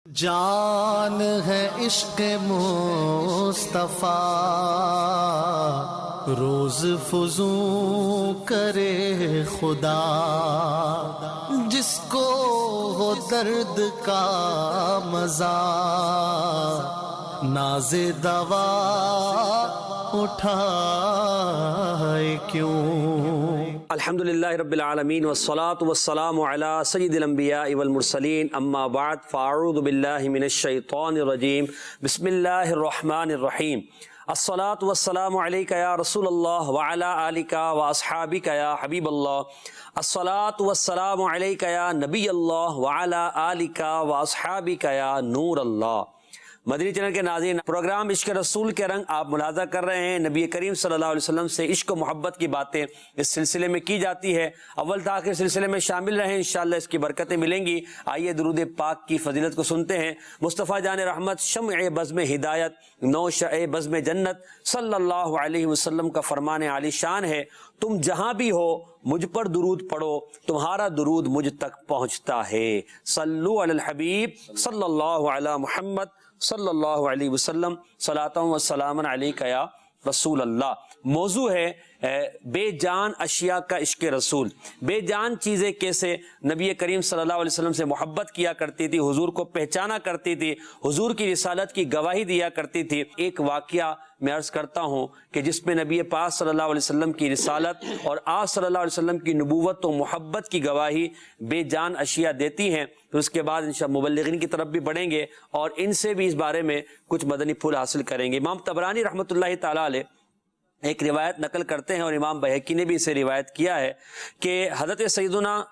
جان ہے عشق مصطفیٰ روز فزوں کرے خدا، جس کو ہو درد کا مزہ ناز دوا اٹھائے کیوں۔ الحمدللہ رب العالمین والصلاة والسلام علی سید الانبیاء والمرسلین، اما بعد فاعوذ باللہ من الشیطان الرجیم، بسم اللہ الرحمن الرحیم۔ الصلاة والسلام علیکہ یا رسول اللہ وعلی آلکہ واصحابکہ یا حبیب اللہ۔ الصلاة والسلام علیکہ یا نبی اللہ وعلی آلکہ واصحابکہ یا نور اللہ۔ مدنی چینل کے ناظرین، پروگرام عشق رسول کے رنگ آپ ملاحظہ کر رہے ہیں۔ نبی کریم صلی اللہ علیہ وسلم سے عشق و محبت کی باتیں اس سلسلے میں کی جاتی ہے۔ اول تا آخر سلسلے میں شامل رہیں، انشاءاللہ اس کی برکتیں ملیں گی۔ آئیے درود پاک کی فضیلت کو سنتے ہیں۔ مصطفیٰ جان رحمت، شمع بزم ہدایت، نوشہ بزم جنت، صلی اللہ علیہ وسلم کا فرمان عالی شان ہے، تم جہاں بھی ہو مجھ پر درود پڑھو، تمہارا درود مجھ تک پہنچتا ہے۔ صلو علی الحبیب صلی اللہ علی محمد صلی اللہ علیہ وسلم، صلاۃ و سلام علیکہ یا رسول اللہ۔ موضوع ہے بے جان اشیاء کا عشق رسول۔ بے جان چیزیں کیسے نبی کریم صلی اللہ علیہ وسلم سے محبت کیا کرتی تھی، حضور کو پہچانا کرتی تھی، حضور کی رسالت کی گواہی دیا کرتی تھی۔ ایک واقعہ میں عرض کرتا ہوں کہ جس میں نبی پاک صلی اللہ علیہ وسلم کی رسالت اور آپ صلی اللہ علیہ وسلم کی نبوت و محبت کی گواہی بے جان اشیاء دیتی ہیں۔ تو اس کے بعد انشاءاللہ مبلغین کی طرف بھی بڑھیں گے اور ان سے بھی اس بارے میں کچھ مدنی پھول حاصل کریں گے۔ امام طبرانی رحمۃ اللہ تعالیٰ علیہ ایک روایت نقل کرتے ہیں اور امام بہقی نے بھی اسے روایت کیا ہے کہ حضرت سیدنا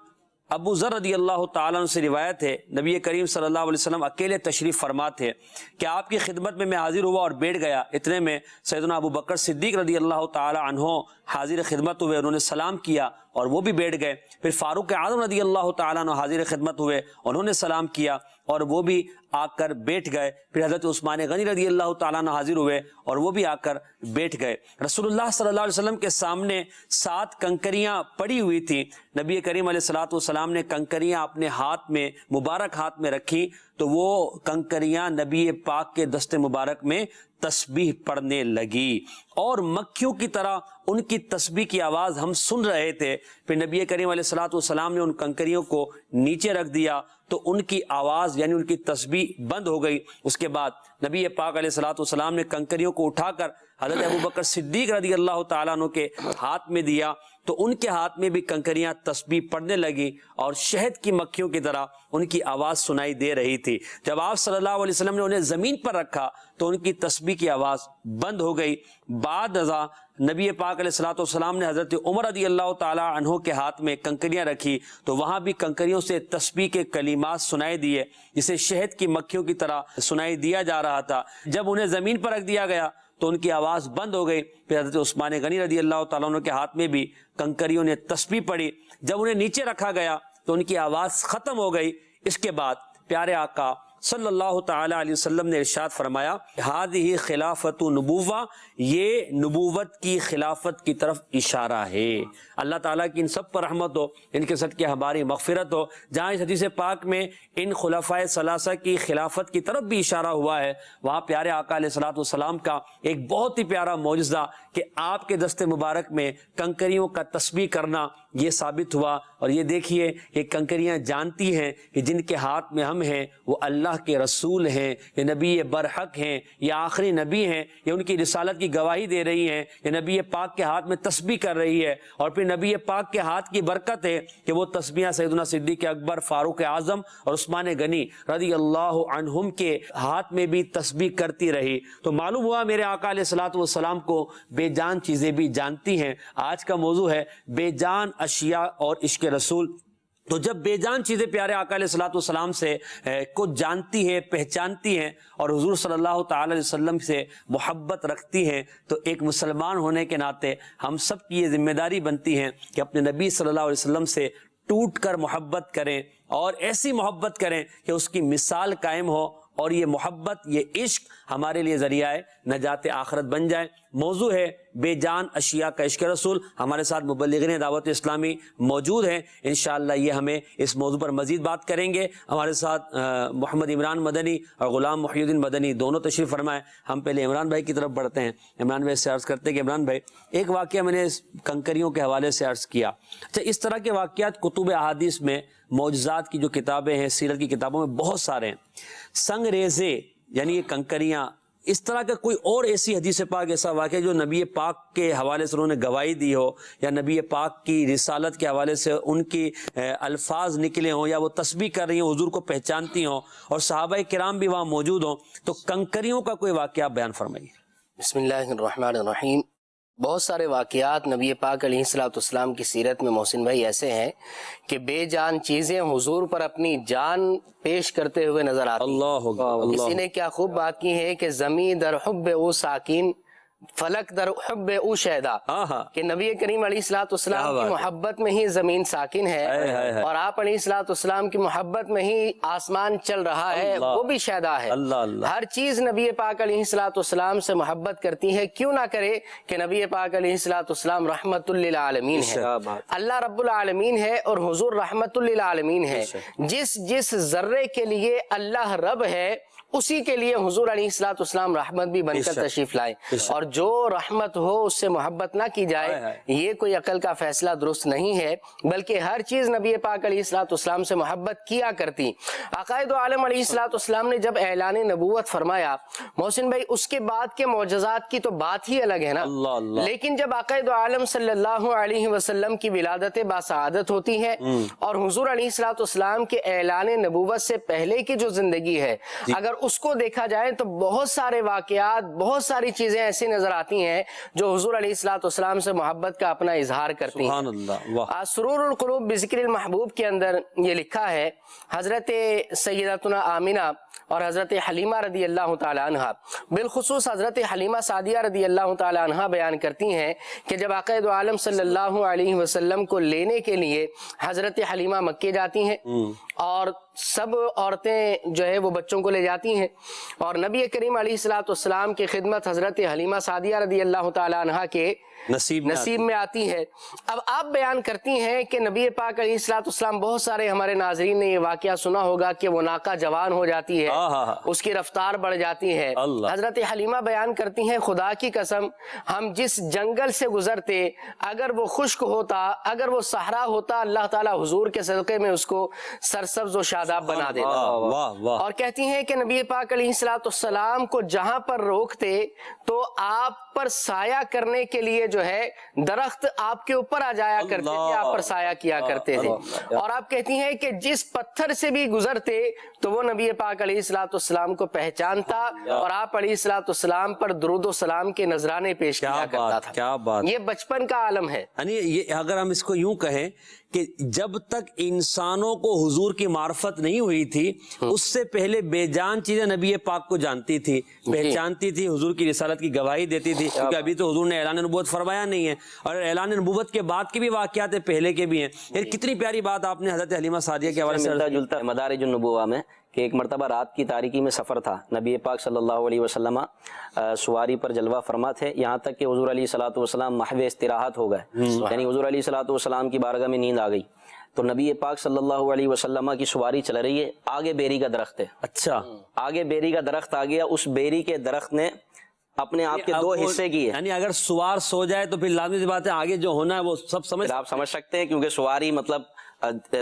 ابو ذر رضی اللہ تعالیٰ عنہ سے روایت ہے، نبی کریم صلی اللہ علیہ وسلم اکیلے تشریف فرما تھے کہ آپ کی خدمت میں حاضر ہوا اور بیٹھ گیا۔ اتنے میں سیدنا ابو بکر صدیق رضی اللہ تعالیٰ عنہ حاضر خدمت ہوئے، انہوں نے سلام کیا اور وہ بھی بیٹھ گئے۔ پھر فاروق اعظم رضی اللہ تعالیٰ عنہ حاضر خدمت ہوئے، انہوں نے سلام کیا اور وہ بھی آ کر بیٹھ گئے۔ پھر حضرت عثمان غنی رضی اللہ تعالیٰ عنہ حاضر ہوئے اور وہ بھی آ کر بیٹھ گئے۔ رسول اللہ صلی اللہ علیہ وسلم کے سامنے 7 کنکریاں پڑی ہوئی تھیں۔ نبی کریم علیہ الصلوۃ والسلام نے کنکریاں اپنے ہاتھ میں مبارک ہاتھ میں رکھی تو وہ کنکریاں نبی پاک کے دست مبارک میں تسبیح پڑھنے لگی اور مکھیوں کی طرح ان کی تسبیح کی آواز ہم سن رہے تھے۔ پھر نبی کریم علیہ الصلوۃ والسلام نے ان کنکریوں کو نیچے رکھ دیا تو ان کی آواز یعنی ان کی تسبیح بند ہو گئی۔ اس کے بعد نبی پاک علیہ الصلوۃ والسلام نے کنکریوں کو اٹھا کر حضرت ابو بکر صدیق رضی اللہ تعالیٰ عنہ کے ہاتھ میں دیا تو ان کے ہاتھ میں بھی کنکریاں تسبیح پڑھنے لگی اور شہد کی مکھیوں کی طرح ان کی آواز سنائی دے رہی تھی۔ جب آپ صلی اللہ علیہ وسلم نے انہیں زمین پر رکھا تو ان کی تسبیح کی آواز بند ہو گئی۔ بعد ازاں نبی پاک علیہ الصلوۃ والسلام نے حضرت عمر رضی اللہ تعالیٰ عنہ کے ہاتھ میں کنکریاں رکھی تو وہاں بھی کنکریوں سے تسبیح کے کلمات سنائی دیے جسے شہد کی مکھیوں کی طرح سنائی دیا جا رہا تھا۔ جب انہیں زمین پر رکھ دیا گیا تو ان کی آواز بند ہو گئی۔ پھر حضرت عثمان غنی رضی اللہ تعالیٰ عنہ کے ہاتھ میں بھی کنکریوں نے تسبیح پڑھی۔ جب انہیں نیچے رکھا گیا تو ان کی آواز ختم ہو گئی۔ اس کے بعد پیارے آقا صلی اللہ تعالی علیہ وسلم نے ارشاد فرمایا، ہذہ خلافت نبوہ، یہ نبوت کی خلافت کی طرف اشارہ ہے۔ اللہ تعالیٰ کی ان سب پر رحمت ہو، ان کے صدقے ہماری مغفرت ہو۔ جہاں اس حدیث پاک میں ان خلفائے ثلاثہ کی خلافت کی طرف بھی اشارہ ہوا ہے، وہاں پیارے آقا علیہ الصلوۃ والسلام کا ایک بہت ہی پیارا معجزہ کہ آپ کے دست مبارک میں کنکریوں کا تسبیح کرنا یہ ثابت ہوا۔ اور یہ دیکھیے کہ کنکریاں جانتی ہیں کہ جن کے ہاتھ میں ہم ہیں وہ اللہ کے رسول ہیں، یہ نبی برحق ہیں، یہ آخری نبی ہیں، یہ ان کی رسالت کی گواہی دے رہی ہیں، یہ نبی پاک کے ہاتھ میں تسبیح کر رہی ہے۔ اور پھر نبی پاک کے ہاتھ کی برکت ہے کہ وہ تسبیحاں سیدنا صدیق اکبر، فاروق اعظم اور عثمان غنی رضی اللہ عنہم کے ہاتھ میں بھی تسبیح کرتی رہی۔ تو معلوم ہوا میرے آقا علیہ الصلوۃ والسلام کو بے جان چیزیں بھی جانتی ہیں۔ آج کا موضوع ہے بے جان اشیاء اور عشق رسول۔ تو جب بے جان چیزیں پیارے آقا علیہ الصلوۃ والسلام سے کو جانتی ہے، پہچانتی ہیں اور حضور صلی اللہ تعالی علیہ وسلم سے محبت رکھتی ہیں تو ایک مسلمان ہونے کے ناطے ہم سب کی یہ ذمہ داری بنتی ہے کہ اپنے نبی صلی اللہ علیہ وسلم سے ٹوٹ کر محبت کریں اور ایسی محبت کریں کہ اس کی مثال قائم ہو اور یہ محبت، یہ عشق ہمارے لیے ذریعہ نجات آخرت بن جائے۔ موضوع ہے بے جان اشیاء کا عشق رسول. ہمارے ساتھ مبلغین دعوت اسلامی موجود ہیں, انشاءاللہ یہ ہمیں اس موضوع پر مزید بات کریں گے. ہمارے ساتھ محمد عمران مدنی اور غلام محی الدین مدنی دونوں تشریف فرمائے. ہم پہلے عمران بھائی کی طرف بڑھتے ہیں. عمران بھائی سے عرض کرتے ہیں کہ عمران بھائی, ایک واقعہ میں نے کنکریوں کے حوالے سے عرض کیا. اچھا, اس طرح کے واقعات کتب احادیث میں, معجزات کی جو کتابیں ہیں, سیرت کی کتابوں میں بہت سارے ہیں. سنگ ریزے یعنی یہ کنکریاں, اس طرح کا کوئی اور ایسی حدیث پاک ایسا واقعہ جو نبی پاک کے حوالے سے انہوں نے گواہی دی ہو, یا نبی پاک کی رسالت کے حوالے سے ان کی الفاظ نکلے ہوں, یا وہ تسبیح کر رہی ہوں, حضور کو پہچانتی ہوں, اور صحابہ کرام بھی وہاں موجود ہوں, تو کنکریوں کا کوئی واقعہ بیان فرمائیے. بسم اللہ الرحمن الرحیم. بہت سارے واقعات نبی پاک علیہ الصلوۃ والسلام کی سیرت میں محسن بھائی ایسے ہیں کہ بے جان چیزیں حضور پر اپنی جان پیش کرتے ہوئے نظر آتی ہیں. اللہ اکبر. کسی نے کیا خوب بات کی ہے کہ زمین در حب او ساکین, فلک در حب او شہدا, کہ نبی کریم علیہ الصلوۃ والسلام کی محبت میں ہی زمین ساکن ہے, اور آپ علیہ الصلوۃ والسلام کی محبت میں ہی آسمان چل رہا ہے, وہ بھی شہدا ہے. ہر چیز نبی پاک علیہ الصلوۃ والسلام سے محبت کرتی ہے, کیوں نہ کرے کہ نبی پاک علیہ الصلوۃ والسلام رحمت للعالمین ہے, اللہ رب العالمین ہے, اور حضور رحمت للعالمین ہے. جس ذرے کے لیے اللہ رب ہے, اسی کے لیے حضور علیہ الصلوۃ والسلام رحمت بھی بن کر تشریف لائے. اور جو رحمت ہو اس سے محبت نہ کی جائے, یہ کوئی عقل کا فیصلہ درست نہیں ہے, بلکہ ہر چیز نبی پاک علیہ الصلوۃ والسلام سے محبت کیا کرتی. عقائد عالم علیہ الصلوۃ والسلام نے جب اعلان نبوت فرمایا محسن بھائی, اس کے بعد کے معجزات کی تو بات ہی الگ ہے نا, لیکن جب عقائد عالم صلی اللہ علیہ وسلم کی ولادت باسعادت ہوتی ہے, اور حضور علیہ الصلوۃ والسلام کے اعلان نبوت سے پہلے کی جو زندگی ہے, اگر اس کو دیکھا جائے تو بہت سارے واقعات, بہت ساری چیزیں ایسی نظر آتی ہیں جو حضور علیہ الصلوۃ والسلام سے محبت کا اپنا اظہار کرتی ہیں. سبحان اللہ. سرور القلوب بذکر المحبوب کے اندر یہ لکھا ہے, حضرت سیدتنا آمنہ اور حضرت حلیمہ رضی اللہ تعالی عنہ, بالخصوص حضرت حلیمہ سعدیہ رضی اللہ تعالی عنہ بیان کرتی ہیں کہ جب عقائد عالم صلی اللہ علیہ وسلم کو لینے کے لیے حضرت حلیمہ مکے جاتی ہیں, اور سب عورتیں جو ہے وہ بچوں کو لے جاتی ہیں, اور نبی کریم علیہ الصلوۃ والسلام کی خدمت حضرت حلیمہ سعدیہ رضی اللہ تعالی عنہ کے نصیب میں آتی ہے. اب آپ بیان کرتی ہیں کہ نبی پاک علیہ الصلوۃ والسلام, بہت سارے ہمارے ناظرین نے یہ واقعہ سنا ہوگا کہ وہ ناقہ جوان ہو جاتی ہے, اس کی رفتار بڑھ جاتی ہے. حضرت حلیمہ بیان کرتی ہیں, خدا کی قسم ہم جس جنگل سے گزرتے, اگر وہ خشک ہوتا, اگر وہ صحرا ہوتا, اللہ تعالیٰ حضور کے صدقے میں اس کو سرسبز و شاداب بنا دیتا. اور کہتی ہیں کہ نبی پاک علیہ الصلوۃ والسلام کو جہاں پر روکتے تو آپ پر سایہ کرنے کے لیے جو ہے درخت آپ کے اوپر آ جایا کرتے تھے, آپ پر سایہ کیا کرتے تھے. اور آپ کہتی ہیں کہ جس پتھر سے بھی گزرتے تو وہ نبی پاک علیہ الصلوۃ والسلام کو پہچانتا, اور آپ علیہ الصلوۃ والسلام پر درود و سلام کے نذرانے پیش کیا کرتا تھا. کیا بات. یہ بچپن کا عالم ہے. یعنی یہ اگر ہم اس کو یوں کہیں کہ جب تک انسانوں کو حضور کی معرفت نہیں ہوئی تھی, اس سے پہلے بے جان چیزیں نبی پاک کو جانتی تھی, پہچانتی تھی, حضور کی رسالت کی گواہی دیتی تھی, کیونکہ ابھی تو حضور نے اعلان نبوت فرمایا نہیں ہے, اور اعلان نبوت کے بعد کے بھی واقعات پہلے کے بھی ہیں. یعنی کتنی پیاری بات آپ نے حضرت حلیمہ سعدیہ کے حوالے سے ملتا جلتا مدارج النبوہ میں کہ ایک مرتبہ رات کی تاریکی میں سفر تھا, نبی پاک صلی اللہ علیہ وسلم سواری پر جلوہ فرما تھے, یہاں تک کہ حضور علیہ الصلوۃ والسلام محو استراحت ہو گئے, یعنی حضور علیہ الصلوۃ والسلام کی بارگاہ میں نیند آ گئی. تو نبی پاک صلی اللہ علیہ وسلم کی سواری چل رہی ہے, آگے بیری کا درخت ہے. اچھا, آگے بیری کا درخت آ گیا, اس بیری کے درخت نے اپنے آپ کے دو حصے کیے. یعنی اگر سوار سو جائے تو پھر لازمی سی بات ہے آگے جو ہونا ہے وہ سب آپ سمجھ سکتے ہیں, کیونکہ سواری مطلب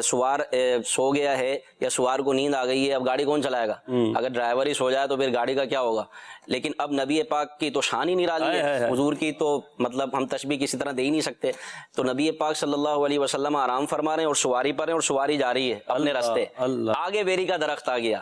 سوار سو گیا ہے یا سوار کو نیند آ گئی ہے, اب گاڑی کون چلائے گا؟ اگر ڈرائیور ہی سو جائے تو پھر گاڑی کا کیا ہوگا؟ لیکن اب نبی پاک کی تو شان ہی نرالی ہے, حضور کی تو مطلب ہم تشبیہ کسی طرح دے ہی نہیں سکتے. تو نبی پاک صلی اللہ علیہ وسلم آرام فرما رہے ہیں اور سواری پر ہیں, اور سواری جا رہی ہے اپنے راستے. آگے بیری کا درخت آ گیا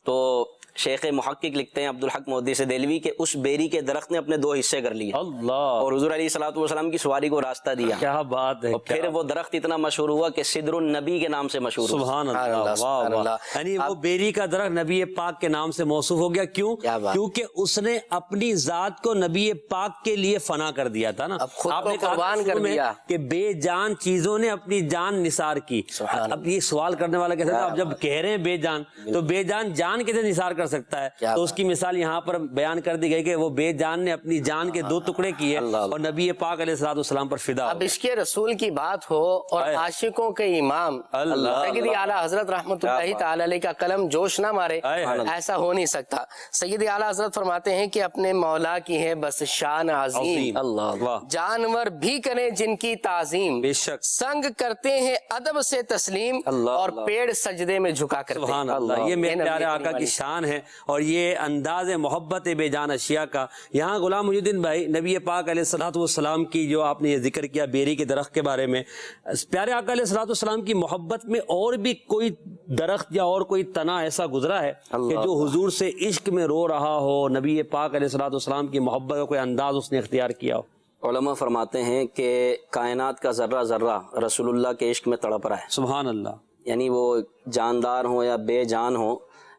تو شیخ محقق لکھتے ہیں عبدالحق محدث دہلوی کہ اس بیری کے درخت نے اپنے دو حصے کر لیے اور حضور علیہ الصلوۃ والسلام کی سواری کو راستہ دیا. کیا بات ہے. پھر وہ درخت اتنا مشہور ہوا کہ صدر النبی کے نام سے مشہور. سبحان اللہ, واہ واہ. یعنی وہ بیری کا درخت نبی پاک کے نام سے موصوف ہو گیا. کیوں؟ کیونکہ اس نے اپنی ذات کو نبی پاک کے لیے فنا کر دیا تھا نا. آپ نے قربان کر دیا کہ بے جان چیزوں نے اپنی جان نثار کی. اب یہ سوال کرنے والا کہتا ہے اب جب کہہ رہے ہیں بے جان, تو بے جان جان کیسے نثار کر سکتا ہے؟ تو اس کی مثال یہاں پر بیان کر دی گئی کہ وہ بے جان نے اپنی جان کے 2 ٹکڑے کیے اور نبی پاک علیہ الصلوۃ والسلام پر فدا. اب عشق رسول کی بات ہو اور عاشقوں کے امام سید اعلیٰ حضرت رحمۃ اللہ تعالی علیہ کا قلم جوش نہ مارے، ایسا ہو نہیں سکتا. سید اعلیٰ حضرت فرماتے ہیں کہ اپنے مولا کی ہے بس شان عظیم، جانور بھی کریں جن کی تعظیم، بے شک سنگ کرتے ہیں ادب سے تسلیم اور پیڑ سجدے میں جھکا کرتے ہیں. سبحان اللہ. یہ میرے پیارے آقا کی شان ہے اور یہ انداز محبت بے جان اشیاء کا. یہاں غلام محی الدین بھائی نبی پاک علیہ الصلوۃ والسلام کی جو آپ نے یہ ذکر کیا بیری کے درخت کے بارے میں، پیارے آقا علیہ الصلوۃ والسلام کی محبت میں اور بھی کوئی درخت یا اور کوئی تنا ایسا گزرا ہے کہ جو حضور سے عشق میں رو رہا ہو، نبی پاک علیہ الصلوۃ والسلام کی محبت کا کوئی انداز اس نے اختیار کیا ہو؟ علماء فرماتے ہیں کہ کائنات کا ذرہ ذرہ رسول اللہ کے عشق میں تڑپ رہا ہے. سبحان اللہ. یعنی وہ جاندار ہوں یا بے جان ہوں،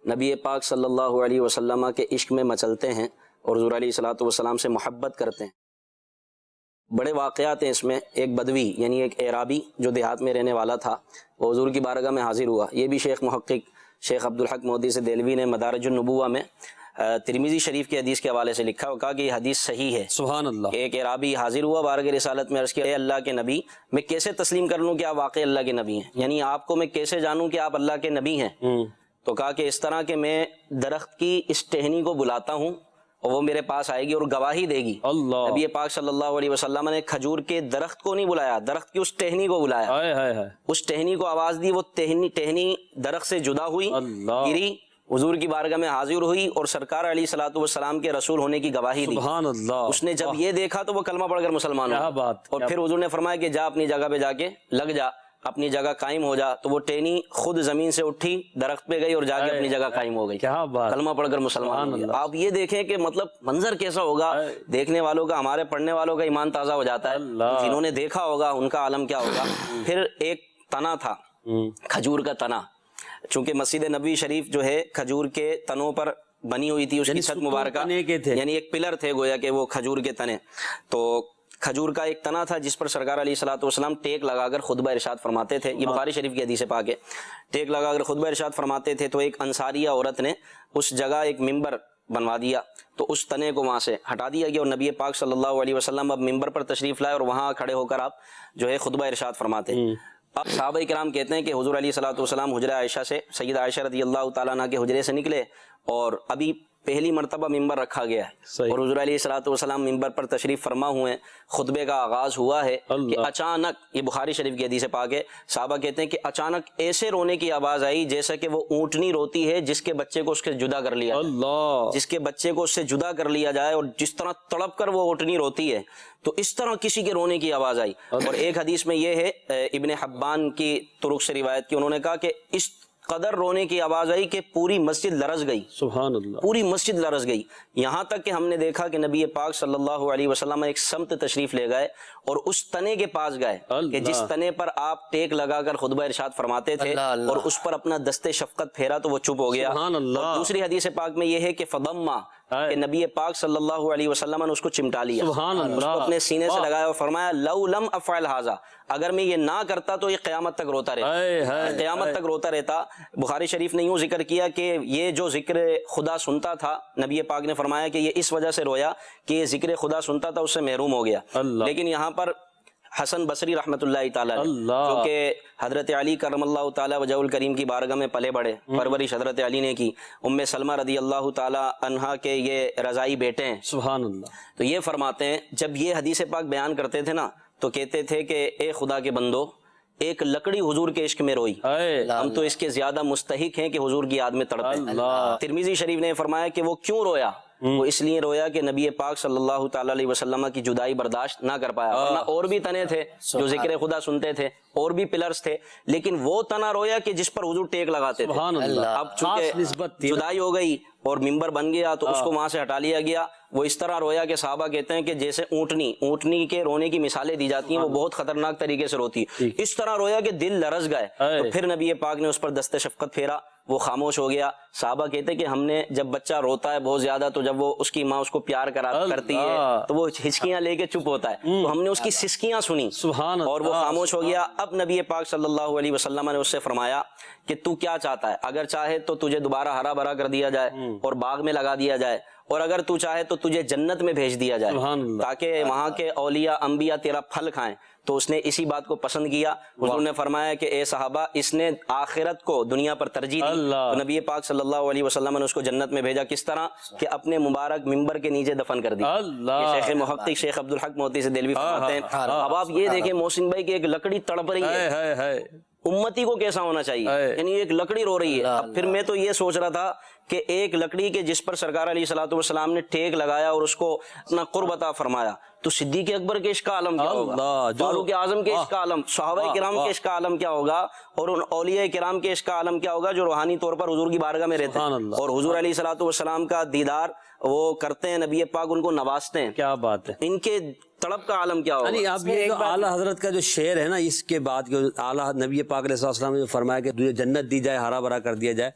نبی پاک صلی اللہ علیہ وسلم کے عشق میں مچلتے ہیں اور حضور علیہ الصلوۃ والسلام سے محبت کرتے ہیں. بڑے واقعات ہیں اس میں. ایک بدوی یعنی ایک اعرابی جو دیہات میں رہنے والا تھا، وہ حضور کی بارگاہ میں حاضر ہوا. یہ بھی شیخ محقق شیخ عبدالحق مودی سے دہلوی نے مدارج النبوہ میں ترمذی شریف کی حدیث کے حوالے سے لکھا، وہ کہا کہ یہ حدیث صحیح ہے. سبحان اللہ. ایک اعرابی حاضر ہوا بارگاہ رسالت میں، عرض کیا اے اللہ کے نبی، میں کیسے تسلیم کر لوں کہ آپ واقعی اللہ کے نبی ہیں؟ یعنی آپ کو میں کیسے جانوں کہ آپ اللہ کے نبی ہیں؟ تو کہا کہ اس طرح کہ میں درخت کی اس ٹہنی کو بلاتا ہوں اور وہ میرے پاس آئے گی اور گواہی دے گی. اللہ. نبی پاک صلی اللہ علیہ وسلم نے کھجور کے درخت کو نہیں بلایا، درخت کی اس ٹہنی کو بلایا. اس ٹہنی کو آواز دی، وہ ٹہنی درخت سے جدا ہوئی، گری، حضور کی بارگاہ میں حاضر ہوئی اور سرکار علیہ الصلوۃ والسلام کے رسول ہونے کی گواہی دی. سبحان اللہ. اس نے جب یہ دیکھا تو وہ کلمہ پڑھ کر مسلمان ہوا. اور پھر حضور نے فرمایا کہ جا اپنی جگہ پہ جا کے لگ جا، اپنی جگہ قائم ہو جا. تو وہ ٹہنی خود زمین سے اٹھی، درخت پہ گئی اور جا کے اپنی جگہ قائم ہو گئی، کلمہ پڑھ کر مسلمان ہو گیا. آپ یہ دیکھیں کہ مطلب منظر کیسا ہوگا، دیکھنے والوں کا، ہمارے پڑھنے والوں کا ایمان تازہ ہو جاتا ہے. جنہوں نے دیکھا ہوگا ان کا عالم کیا ہوگا. پھر ایک تنا تھا، کھجور کا تنا. چونکہ مسجد نبوی شریف جو ہے کھجور کے تنوں پر بنی ہوئی تھی، اس کی چھت مبارکہ یعنی ایک پلر تھے گویا کہ وہ کھجور کے تنے. تو کھجور کا ایک تنا تھا جس پر سرکار علیہ الصلوۃ والسلام ٹیک لگا کر خطبہ ارشاد فرماتے تھے. یہ بخاری شریف کی حدیث پاک ہے. ٹیک لگا کر خطبہ ارشاد فرماتے تھے. تو ایک انصاریہ عورت نے اس جگہ ایک ممبر بنوا دیا، تو اس تنے کو وہاں سے ہٹا دیا گیا اور نبی پاک صلی اللہ علیہ وسلم اب ممبر پر تشریف لائے اور وہاں کھڑے ہو کر آپ جو ہے خطبہ ارشاد فرماتے. اب صحابہ کرام کہتے ہیں کہ حضور علیہ الصلوۃ والسلام حجرہ عائشہ سے، سیدہ عائشہ رضی اللہ تعالیٰ عنہ کے حجرے سے نکلے اور ابھی پہلی مرتبہ ممبر رکھا گیا ہے اور حضور علیہ الصلوۃ والسلام ممبر پر تشریف فرما ہوئے ہیں. خطبے کا آغاز ہوا ہے کہ اچانک، یہ بخاری شریف کی حدیث پاک ہے، صحابہ کہتے ہیں کہ اچانک ایسے رونے کی آواز آئی جیسا کہ وہ اونٹنی روتی ہے جس کے بچے کو اس سے جدا کر لیا، جس کے بچے کو اس سے جدا کر لیا جائے اور جس طرح تڑپ کر وہ اونٹنی روتی ہے، تو اس طرح کسی کے رونے کی آواز آئی. اور ایک حدیث میں یہ ہے، ابن حبان کی طرق سے روایت کی، انہوں نے کہا کہ اس قدر رونے کی آواز آئی کہ پوری مسجد لرز گئی. سبحان اللہ. پوری مسجد لرز گئی. یہاں تک کہ ہم نے دیکھا کہ نبی پاک صلی اللہ علیہ وسلم ایک سمت تشریف لے گئے اور اس تنے کے پاس گئے کہ جس تنے پر آپ ٹیک لگا کر خطبہ ارشاد فرماتے تھے، اور اس پر اپنا دست شفقت پھیرا تو وہ چپ ہو گیا. اور دوسری حدیث پاک میں یہ ہے کہ فضما، کہ نبی پاک صلی اللہ علیہ وسلم نے اس کو چمٹا لیا، اس کو اپنے سینے سے لگایا اور فرمایا لو لم افعل ھذا، اگر میں یہ نہ کرتا تو یہ قیامت تک روتا رہتا، قیامت تک روتا رہتا. بخاری شریف نے یوں ذکر کیا کہ یہ جو ذکر خدا سنتا تھا، نبی پاک نے فرمایا کہ یہ اس وجہ سے رویا کہ یہ ذکر خدا سنتا تھا، اس سے محروم ہو گیا. لیکن یہاں پر حسن بصری رحمۃ اللہ تعالیٰ جو کہ حضرت علی کرم اللہ تعالیٰ وجہ الکریم کی بارگاہ میں پلے بڑھے، پرورش حضرت علی نے کی، ام سلمہ رضی اللہ تعالیٰ عنہا کے یہ رضائی بیٹے ہیں. سبحان اللہ. تو یہ فرماتے ہیں جب یہ حدیث پاک بیان کرتے تھے نا تو کہتے تھے کہ اے خدا کے بندو، ایک لکڑی حضور کے عشق میں روئی، ہم تو اس کے زیادہ مستحق ہیں کہ حضور کی یاد میں تڑپیں. ترمذی شریف نے فرمایا کہ وہ کیوں رویا، وہ اس لیے رویا کہ نبی پاک صلی اللہ تعالی علیہ وسلم کی جدائی برداشت نہ کر پایا. ورنہ اور بھی تنے تھے جو ذکر خدا سنتے تھے، اور بھی پلرز تھے، لیکن وہ تنا رویا کہ جس پر حضور ٹیک لگاتے تھے. اب چونکہ جدائی ہو گئی اور ممبر بن گیا تو اس کو وہاں سے ہٹا لیا گیا. وہ اس طرح رویا کہ صحابہ کہتے ہیں کہ جیسے اونٹنی کے رونے کی مثالیں دی جاتی ہیں، وہ بہت خطرناک طریقے سے روتی، اس طرح رویا کہ دل لرز گئے. تو پھر نبی پاک نے اس پر دست شفقت پھیرا وہ خاموش ہو گیا. صحابہ کہتے کہ ہم نے جب بچہ روتا ہے بہت زیادہ تو جب وہ اس کی ماں اس کو پیار کرتی ہے تو وہ ہچکیاں لے کے چپ ہوتا ہے, تو ہم نے اس کی سسکیاں سنی اور وہ خاموش ہو گیا. اب نبی پاک صلی اللہ علیہ وسلم نے اس سے فرمایا کہ تو کیا چاہتا ہے, اگر چاہے تو تجھے دوبارہ ہرا بھرا کر دیا جائے اور باغ میں لگا دیا جائے, اور اگر تو چاہے تو تجھے جنت میں بھیج دیا جائے تاکہ وہاں کے اولیاء انبیاء تیرا پھل کھائیں. تو اس نے اسی بات کو پسند کیا. حضور نے فرمایا کہ اے صحابہ اس نے آخرت کو دنیا پر ترجیح دی. تو نبی پاک صلی اللہ علیہ وسلم نے اس کو جنت میں بھیجا. کس طرح کہ اپنے مبارک ممبر کے نیچے دفن کر دیا. شیخ محقق شیخ عبدالحق موتی سے دہلوی فرماتے ہیں. اب آپ یہ دیکھیں محسن بھائی کہ ایک لکڑی تڑپ رہی ہے, امتی کو کیسا ہونا چاہیے, یعنی ایک لکڑی رو رہی ہے. اب پھر میں تو یہ سوچ رہا تھا کہ ایک لکڑی کے جس پر سرکار علیہ الصلوۃ والسلام نے ٹیک لگایا اور اس کو اپنا قرب عطا فرمایا, تو صدیق اکبر کے عشق کا عالم کیا ہوگا, فاروق اعظم کے عشق کا عالم, صحابہ کرام کے عشق کا عالم کیا ہوگا, اور ان اولیاء کرام کے عشق کا عالم کیا ہوگا جو روحانی طور پر حضور کی بارگاہ میں رہتے ہیں اور حضور علیہ الصلوۃ والسلام کا دیدار وہ کرتے ہیں. نبی پاک ان کو نوازتے ہیں. کیا بات ہے, ان کے تڑپ کا عالم کیا ہوگا. یعنی آپ یہ اعلیٰ حضرت کا جو شعر ہے نا, اس کے بعد اعلیٰ نبی پاک علیہ السلام نے جو فرمایا کہ تجھے جنت دی جائے, ہرا بھرا کر دیا جائے,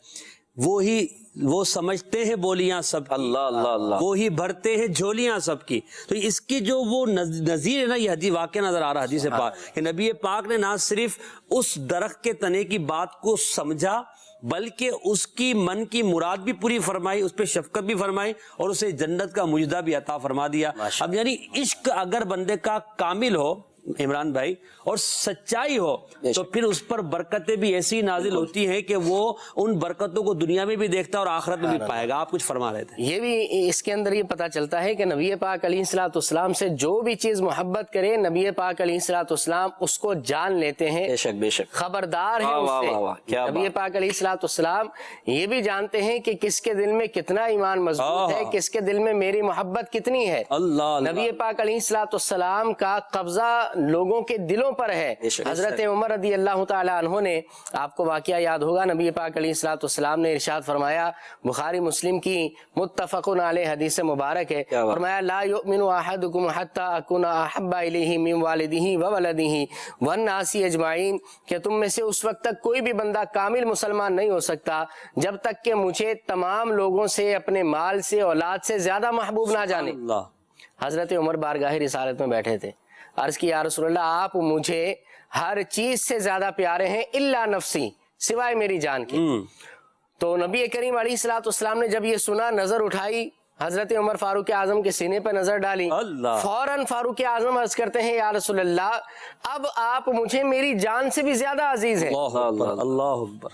وہی وہ سمجھتے ہیں بولیاں سب, اللہ اللہ اللہ, وہی بھرتے ہیں جھولیاں سب کی. تو اس کی جو وہ نظیر ہے نا, یہ حدیث واقعہ نظر آ رہا حدیث پاک کہ نبی پاک نے نہ صرف اس درخت کے تنے کی بات کو سمجھا بلکہ اس کی من کی مراد بھی پوری فرمائی, اس پہ شفقت بھی فرمائی اور اسے جنت کا مجدہ بھی عطا فرما دیا. اب یعنی عشق اگر بندے کا کامل ہو عمران بھائی اور سچائی ہو تو پھر اس پر برکتیں بھی ایسی نازل ہوتی ہیں کہ وہ ان برکتوں کو دنیا میں بھی دیکھتا ہے اور آخرت میں بھی پائے گا. آپ کچھ فرما رہے تھے. یہ بھی اس کے اندر یہ پتہ چلتا ہے کہ نبی پاک علیہ الصلوۃ والسلام سے جو بھی چیز محبت کرے نبی پاک علیہ الصلوۃ والسلام اس کو جان لیتے ہیں, بے شک بے شک, خبردار ہے اس سے. نبی پاک علیہ الصلوۃ والسلام یہ بھی جانتے ہیں کہ کس کے دل میں کتنا ایمان مضبوط ہے, کس کے دل میں میری محبت کتنی ہے. نبی پاک علیہ الصلوۃ والسلام کا قبضہ لوگوں کے دلوں پر ہے. حضرت عمر رضی اللہ تعالی عنہ نے, آپ کو واقعہ یاد ہوگا, نبی پاک علیہ الصلوۃ والسلام نے ارشاد فرمایا, بخاری مسلم کی متفق علیہ حدیث مبارک ہے, فرمایا لا یؤمن احدکم حتی اکون احب الیہ من والدہ وولدہ والناس اجمعین, کہ تم میں سے اس وقت تک کوئی بھی بندہ کامل مسلمان نہیں ہو سکتا جب تک کہ مجھے تمام لوگوں سے, اپنے مال سے, اولاد سے زیادہ محبوب نہ جانے. حضرت عمر بارگاہ رسالت میں بیٹھے تھے, عرض کی یا رسول اللہ آپ مجھے ہر چیز سے زیادہ پیارے ہیں الا نفسی, سوائے میری جان کی. تو نبی کریم علیہ الصلوۃ والسلام نے جب یہ سنا, نظر اٹھائی, حضرت عمر فاروق اعظم کے سینے پر نظر ڈالی, فوراً فاروق اعظم عرض کرتے ہیں یا رسول اللہ اب آپ مجھے میری جان سے بھی زیادہ عزیز ہیں,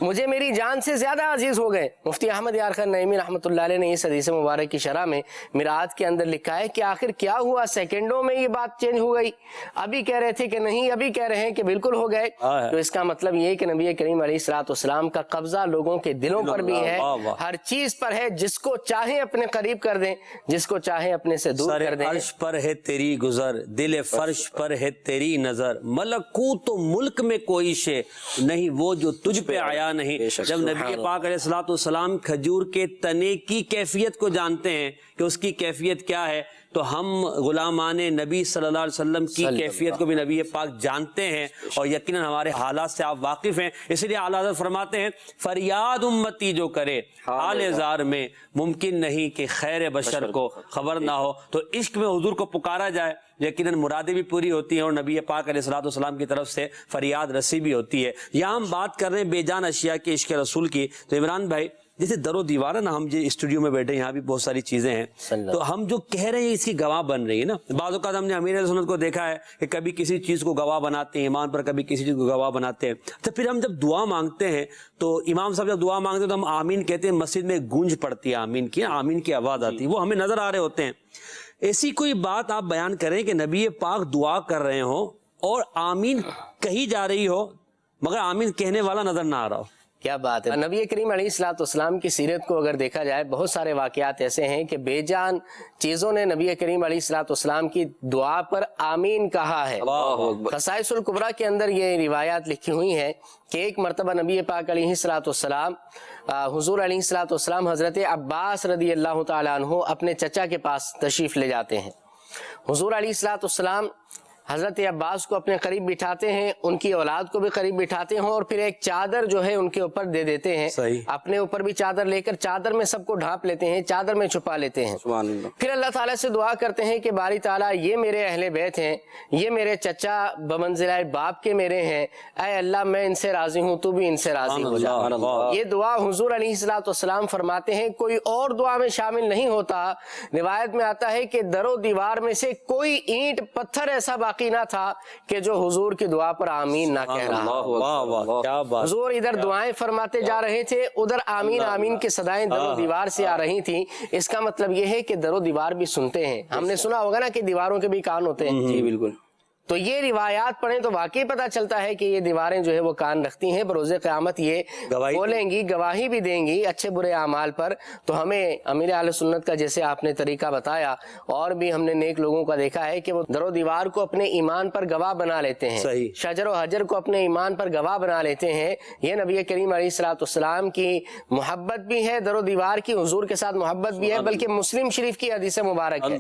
مجھے میری جان سے زیادہ عزیز ہو گئے. مفتی احمد یار خان نعیمی رحمۃ اللہ علیہ نے اس حدیث مبارک کی شرح میں میراث کے اندر لکھا ہے کہ آخر کیا ہوا, سیکنڈوں میں یہ بات چینج ہو گئی, ابھی کہہ رہے تھے کہ نہیں, ابھی کہہ رہے ہیں کہ بالکل ہو گئے. تو اس کا مطلب یہ کہ نبی کریم علیہ الصلوۃ والسلام کا قبضہ لوگوں کے دلوں پر بھی ہے, ہر چیز پر ہے, جس کو چاہے اپنے قریب کر دیں, جس کو چاہے اپنے سے دور کر دیں. عرش پر ہے تیری گزر, دل فرش پر ہے تیری نظر, ملکوت و ملک میں کوئی شے نہیں وہ جو تجھ پہ آیا نہیں. جب نبی پاک علیہ الصلوۃ والسلام کھجور کے تنے کی کیفیت کو جانتے ہیں کہ اس کی کیفیت کیا ہے, تو ہم غلامان نبی صلی اللہ علیہ وسلم کی کیفیت کو بھی نبی پاک جانتے ہیں اور یقیناً ہمارے حالات سے آپ واقف ہیں. اس لیے اعلیٰ حضرت فرماتے ہیں فریاد امتی جو کرے حال زار میں, ممکن نہیں کہ خیر بشر کو خبر نہ ہو. تو عشق میں حضور کو پکارا جائے, یقیناً مرادیں بھی پوری ہوتی ہیں اور نبی پاک علیہ الصلوۃ والسلام کی طرف سے فریاد رسی بھی ہوتی ہے. یہاں ہم بات کر رہے ہیں بے جان اشیاء کے عشق رسول کی. تو عمران بھائی جیسے در و دیوار ہے نا, ہم جو اسٹوڈیو میں بیٹھے ہیں یہاں بھی بہت ساری چیزیں ہیں, تو ہم جو کہہ رہے ہیں اس کی گواہ بن رہی ہے نا. بعض اوقات ہم نے امیر اہل سنت کو دیکھا ہے کہ کبھی کسی چیز کو گواہ بناتے ہیں ایمان پر, کبھی کسی چیز کو گواہ بناتے ہیں. تو پھر ہم جب دعا مانگتے ہیں تو امام صاحب جب دعا مانگتے ہیں تو ہم آمین کہتے ہیں, مسجد میں گونج پڑتی ہے آمین کی, آمین کی آواز آتی ہے, وہ ہمیں نظر آ رہے ہوتے ہیں. ایسی کوئی بات آپ بیان کریں کہ نبی پاک دعا کر رہے ہوں اور آمین کہی جا رہی ہو مگر آمین کہنے والا نظر نہ آ رہا ہو. کیا بات ہے. نبی کریم علیہ الصلوۃ والسلام کی سیرت کو اگر دیکھا جائے, بہت سارے واقعات ایسے ہیں کہ بے جان چیزوں نے نبی کریم علیہ الصلوۃ والسلام کی دعا پر آمین کہا ہے. خصائص الکبریٰ کے اندر یہ روایات لکھی ہوئی ہیں کہ ایک مرتبہ نبی پاک علیہ الصلوۃ والسلام, حضور علیہ الصلوۃ والسلام حضرت عباس رضی اللہ تعالیٰ عنہ اپنے چچا کے پاس تشریف لے جاتے ہیں. حضور علیہ الصلوۃ والسلام حضرت عباس کو اپنے قریب بٹھاتے ہیں، ان کی اولاد کو بھی قریب بٹھاتے ہیں اور پھر ایک چادر جو ہے ان کے اوپر دے دیتے ہیں، صحیح، اپنے اوپر بھی چادر لے کر چادر میں سب کو ڈھانپ لیتے ہیں، چادر میں چھپا لیتے ہیں۔ سبحان اللہ۔ پھر اللہ تعالیٰ سے دعا کرتے ہیں کہ باری تعالیٰ یہ میرے اہل بیت ہیں، یہ میرے چچا بمنزلہ باپ کے میرے ہیں، اے اللہ میں ان سے راضی ہوں، تو بھی ان سے راضی ہو جا۔ یہ دعا حضور علیہ الصلوۃ والسلام فرماتے ہیں کوئی اور دعا میں شامل نہیں ہوتا۔ روایت میں آتا ہے کہ در و دیوار میں سے کوئی اینٹ پتھر ایسا باقی نہ تھا کہ جو حضور کی دعا پر آمین نہ کہہ رہا۔ واہ واہ کیا بات، حضور ادھر دعائیں فرماتے جا رہے تھے، ادھر آمین آمین کی صدائیں در و دیوار سے آ رہی تھیں۔ اس کا مطلب یہ ہے کہ در و دیوار بھی سنتے ہیں۔ ہم نے سنا ہوگا نا کہ دیواروں کے بھی کان ہوتے ہیں، جی بالکل۔ تو یہ روایات پڑھیں تو واقعی پتہ چلتا ہے کہ یہ دیواریں جو ہے وہ کان رکھتی ہیں، بروز قیامت یہ بولیں گی، گواہی بھی دیں گی اچھے برے اعمال پر۔ تو ہمیں امیر اہل سنت کا جیسے آپ نے طریقہ بتایا، اور بھی ہم نے نیک لوگوں کا دیکھا ہے کہ وہ در و دیوار کو اپنے ایمان پر گواہ بنا لیتے ہیں، صحیح، شجر و حجر کو اپنے ایمان پر گواہ بنا لیتے ہیں۔ یہ نبی کریم علیہ الصلوۃ والسلام کی محبت بھی ہے، در و دیوار کی حضور کے ساتھ محبت بھی ہے، بلکہ مسلم شریف کی حدیث مبارک ہے،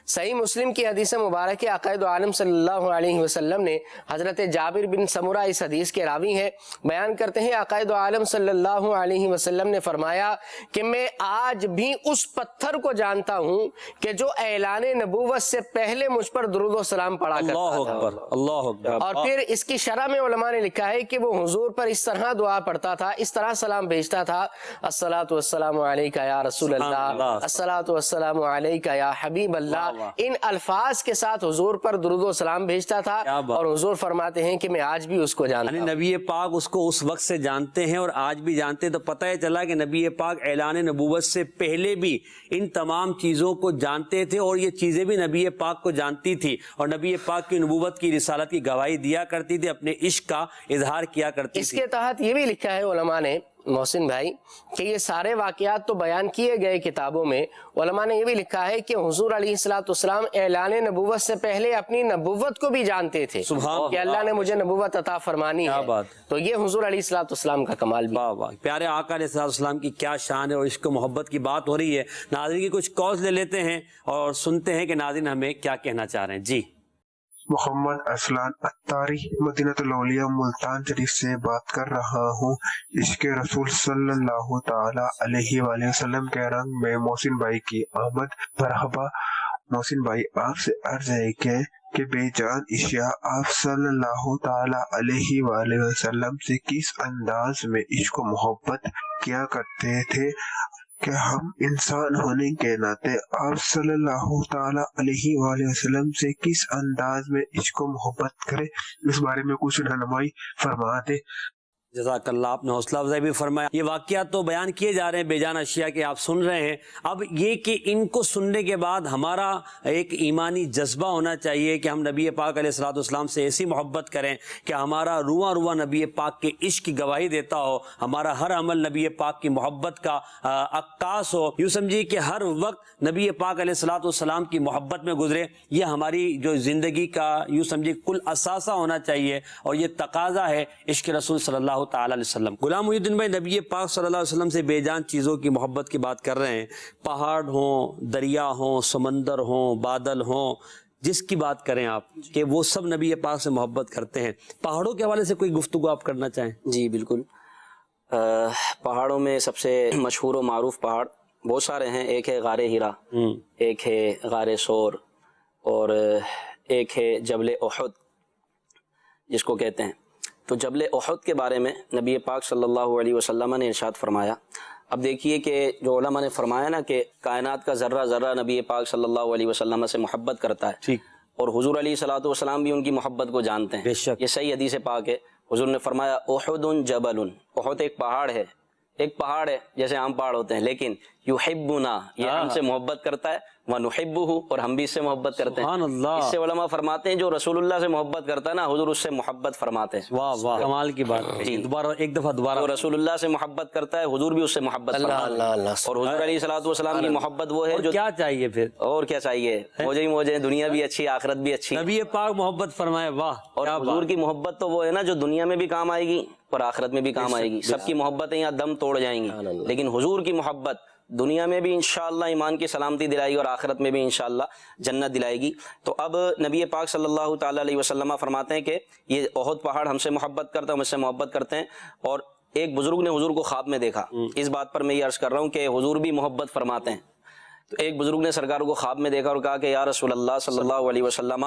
صحیح مسلم کی حدیث مبارک ہے۔ آقا دو عالم صلی اللہ علیہ وسلم نے، حضرت جابر بن سمرہ اس حدیث کے راوی ہیں، بیان کرتے ہیں آقا دو عالم صلی اللہ علیہ وسلم نے فرمایا کہ میں آج بھی اس پتھر کو جانتا ہوں کہ جو اعلان نبوت سے پہلے مجھ پر درود و سلام پڑھا کرتا تھا۔ اللہ اکبر، اللہ اکبر۔ اور پھر اس کی شرح میں علماء نے لکھا ہے کہ وہ حضور پر اس طرح دعا پڑھتا تھا، اس طرح سلام بھیجتا تھا، الصلاۃ والسلام علیک یا رسول اللہ، الصلاۃ والسلام علیک یا حبیب اللہ۔ ان الفاظ کے ساتھ حضور پر درود و سلام بھیجتا تھا، اور حضور فرماتے ہیں کہ میں آج بھی اس کو جانتا ہوں۔ نبی پاک اس کو اس وقت سے جانتے ہیں اور آج بھی جانتے ہیں، تو پتہ ہی چلا کہ نبی پاک اعلان نبوت سے پہلے بھی ان تمام چیزوں کو جانتے تھے، اور یہ چیزیں بھی نبی پاک کو جانتی تھی، اور نبی پاک کی نبوت کی رسالت کی گواہی دیا کرتی تھی، اپنے عشق کا اظہار کیا کرتی تھی۔ اس کے تحت یہ بھی لکھا ہے علماء نے محسن بھائی کہ یہ سارے واقعات تو بیان کیے گئے کتابوں میں، علماء نے یہ بھی لکھا ہے کہ حضور علیہ الصلوۃ والسلام اعلان نبوت سے پہلے اپنی نبوت کو بھی جانتے تھے کہ اللہ نے مجھے نبوت عطا فرمانی ہے۔ تو یہ حضور علیہ الصلوۃ والسلام کا کمال بھی۔ واہ واہ، پیارے آقا علیہ الصلوۃ والسلام کی کیا شان ہے، اور عشق و محبت کی بات ہو رہی ہے۔ ناظرین کی کچھ کالز لے لیتے ہیں اور سنتے ہیں کہ ناظرین ہمیں کیا کہنا چاہ رہے ہیں۔ جی محمد اسلان اتاری مدینہ الاولیاء ملتان شریف سے بات کر رہا ہوں۔ عشق رسول صلی اللہ تعالی علیہ وآلہ وسلم کے رنگ میں محسن بھائی کی آمد۔ مرحبا محسن بھائی، آپ سے عرض ہے کہ بے جان اشیاء آپ صلی اللہ تعالی علیہ وآلہ وسلم سے کس انداز میں عشق و محبت کیا کرتے تھے کہ ہم انسان ہونے کے ناطے آپ صلی اللہ تعالی علیہ وآلہ وسلم سے کس انداز میں عشق و محبت کرے، اس بارے میں کچھ رہنمائی فرما دے۔ جزاک اللہ، آپ نے حوصلہ افزائی بھی فرمایا۔ یہ واقعات تو بیان کیے جا رہے ہیں، بے جان اشیاء کے آپ سن رہے ہیں۔ اب یہ کہ ان کو سننے کے بعد ہمارا ایک ایمانی جذبہ ہونا چاہیے کہ ہم نبی پاک علیہ الصلوۃ والسلام سے ایسی محبت کریں کہ ہمارا رواں رواں نبی پاک کے عشق کی گواہی دیتا ہو، ہمارا ہر عمل نبی پاک کی محبت کا عکاس ہو۔ یوں سمجھیے کہ ہر وقت نبی پاک علیہ الصلوۃ والسلام کی محبت میں گزرے۔ یہ ہماری جو زندگی کا یوں سمجھیے کل اثاثہ ہونا چاہیے، اور یہ تقاضا ہے عشق رسول صلی اللہ تعالی علیہ وسلم۔ غلام محی الدین بھائی، نبی پاک صلی اللہ علیہ وسلم سے بے جان چیزوں کی محبت کی بات کر رہے ہیں، پہاڑ ہوں، دریا ہوں، سمندر ہوں، بادل ہوں، جس کی بات کریں آپ کہ وہ سب نبی پاک سے محبت کرتے ہیں۔ پہاڑوں کے حوالے سے کوئی گفتگو آپ کرنا چاہیں؟ جی بالکل۔ پہاڑوں میں سب سے مشہور و معروف پہاڑ بہت سارے ہیں۔ ایک ہے غار ہیرا، ایک ہے غار ثور، اور ایک ہے جبل احد جس کو کہتے ہیں۔ تو جبل احد کے بارے میں نبی پاک صلی اللہ علیہ وسلم نے ارشاد فرمایا۔ اب دیکھیے کہ جو علماء نے فرمایا نا کہ کائنات کا ذرہ ذرہ نبی پاک صلی اللہ علیہ وسلم سے محبت کرتا ہے، ٹھیک، اور حضور علیہ الصلوۃ والسلام بھی ان کی محبت کو جانتے ہیں۔ بے شک، یہ صحیح حدیث پاک ہے۔ حضور نے فرمایا احد جبل، احد ایک پہاڑ ہے، ایک پہاڑ ہے جیسے عام پہاڑ ہوتے ہیں، لیکن یحبنا، یہ ہم سے محبت کرتا ہے، ونحبہ، اور ہم بھی اس سے محبت کرتے ہیں۔ سبحان اللہ۔ اس سے علماء فرماتے ہیں جو رسول اللہ سے محبت کرتا ہے نا، حضور اس سے محبت فرماتے ہیں۔ واہ واہ، کمال کی بات ہے۔ جی، دوبارہ ایک دفعہ دوبارہ، جو رسول اللہ سے محبت کرتا ہے حضور بھی اس سے محبت اللہ فرماتے اللہ ہیں۔ اللہ۔ اور حضور علیہ الصلوۃ والسلام کی محبت وہ ہے جو، کیا چاہیے پھر، اور کیا چاہیے، موجیں ہی موجیں، دنیا بھی اچھی آخرت بھی اچھی۔ نبی پاک محبت فرمائے، واہ، اور حضور کی محبت تو وہ ہے نا جو دنیا میں بھی کام آئے گی اور آخرت میں بھی کام آئے گی۔ سب کی محبتیں یہاں دم توڑ جائیں گی، لیکن حضور کی محبت دنیا میں بھی انشاءاللہ ایمان کی سلامتی دلائے گی اور آخرت میں بھی انشاءاللہ جنت دلائے گی۔ تو اب نبی پاک صلی اللہ تعالیٰ علیہ وسلم فرماتے ہیں کہ یہ احد پہاڑ ہم سے محبت کرتا ہے، ہم سے محبت کرتے ہیں۔ اور ایک بزرگ نے حضور کو خواب میں دیکھا، اس بات پر میں یہ عرض کر رہا ہوں کہ حضور بھی محبت فرماتے ہیں۔ تو ایک بزرگ نے سرکار کو خواب میں دیکھا اور کہا کہ یا رسول اللہ صلی اللہ علیہ وسلم،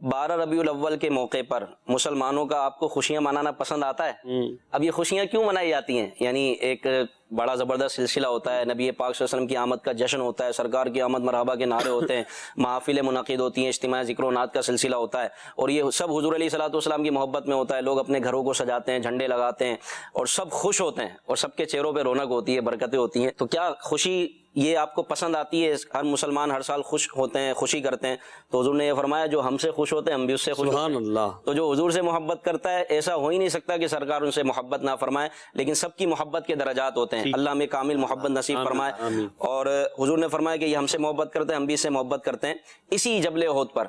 12 ربیع الاول کے موقع پر مسلمانوں کا آپ کو خوشیاں منانا پسند آتا ہے؟ اب یہ خوشیاں کیوں منائی جاتی ہیں؟ یعنی ایک بڑا زبردست سلسلہ ہوتا ہے، نبی پاک صلی اللہ علیہ وسلم کی آمد کا جشن ہوتا ہے، سرکار کی آمد مرحبا کے نعرے ہوتے ہیں، محافل منعقد ہوتی ہیں، اجتماع ذکر و نعت کا سلسلہ ہوتا ہے، اور یہ سب حضور علیہ الصلوۃ والسلام کی محبت میں ہوتا ہے۔ لوگ اپنے گھروں کو سجاتے ہیں، جھنڈے لگاتے ہیں، اور سب خوش ہوتے ہیں، اور سب کے چہروں پہ رونق ہوتی ہے، برکتیں ہوتی ہیں۔ تو کیا خوشی یہ آپ کو پسند آتی ہے؟ ہر مسلمان ہر سال خوش ہوتے ہیں، خوشی کرتے ہیں۔ تو حضور نے یہ فرمایا جو ہم سے خوش ہوتے ہیں ہم بھی اس سے خوش ہوتے ہیں۔ سبحان اللہ۔ تو جو حضور سے محبت کرتا ہے، ایسا ہو ہی نہیں سکتا کہ سرکار ان سے محبت نہ فرمائے، لیکن سب کی محبت کے درجات ہوتے ہیں۔ اللہ ہمیں کامل محبت نصیب فرمائے۔ اور حضور نے فرمایا کہ یہ ہم سے محبت کرتے ہیں، ہم بھی اس سے محبت کرتے ہیں۔ اسی جبل احد پر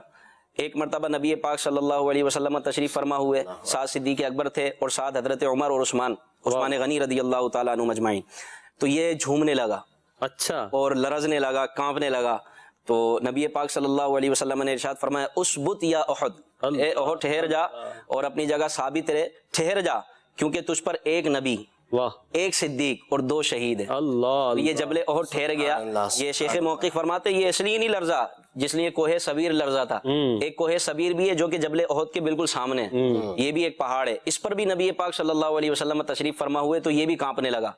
ایک مرتبہ نبی پاک صلی اللہ علیہ وسلم تشریف فرما ہوئے، ساتھ صدیق اکبر تھے اور ساتھ حضرت عمر اور عثمان غنی رضی اللہ تعالیٰ عنہ مجمعین۔ تو یہ جھومنے لگا، اچھا، اور لرزنے لگا، کانپنے لگا۔ تو نبی پاک صلی اللہ علیہ وسلم نے ارشاد فرمایا اسبت یا احد، اے احد ٹھہر جا اور اپنی جگہ ثابت رہے، ٹھہر جا، کیونکہ تجھ پر ایک نبی، واہ، ایک صدیق اور 2 شہید ہیں۔ اللہ، یہ جبل احد ٹھہر گیا۔ یہ شیخ موقف فرماتے یہ اس لیے نہیں لرزا جس لیے کوہ صبیر لرزا تھا۔ ایک کوہ صبیر بھی ہے جو کہ جبل احد کے بالکل سامنے ہے، یہ بھی ایک پہاڑ ہے، اس پر بھی نبی پاک صلی اللہ علیہ وسلم تشریف فرما ہوئے تو یہ بھی کانپنے لگا۔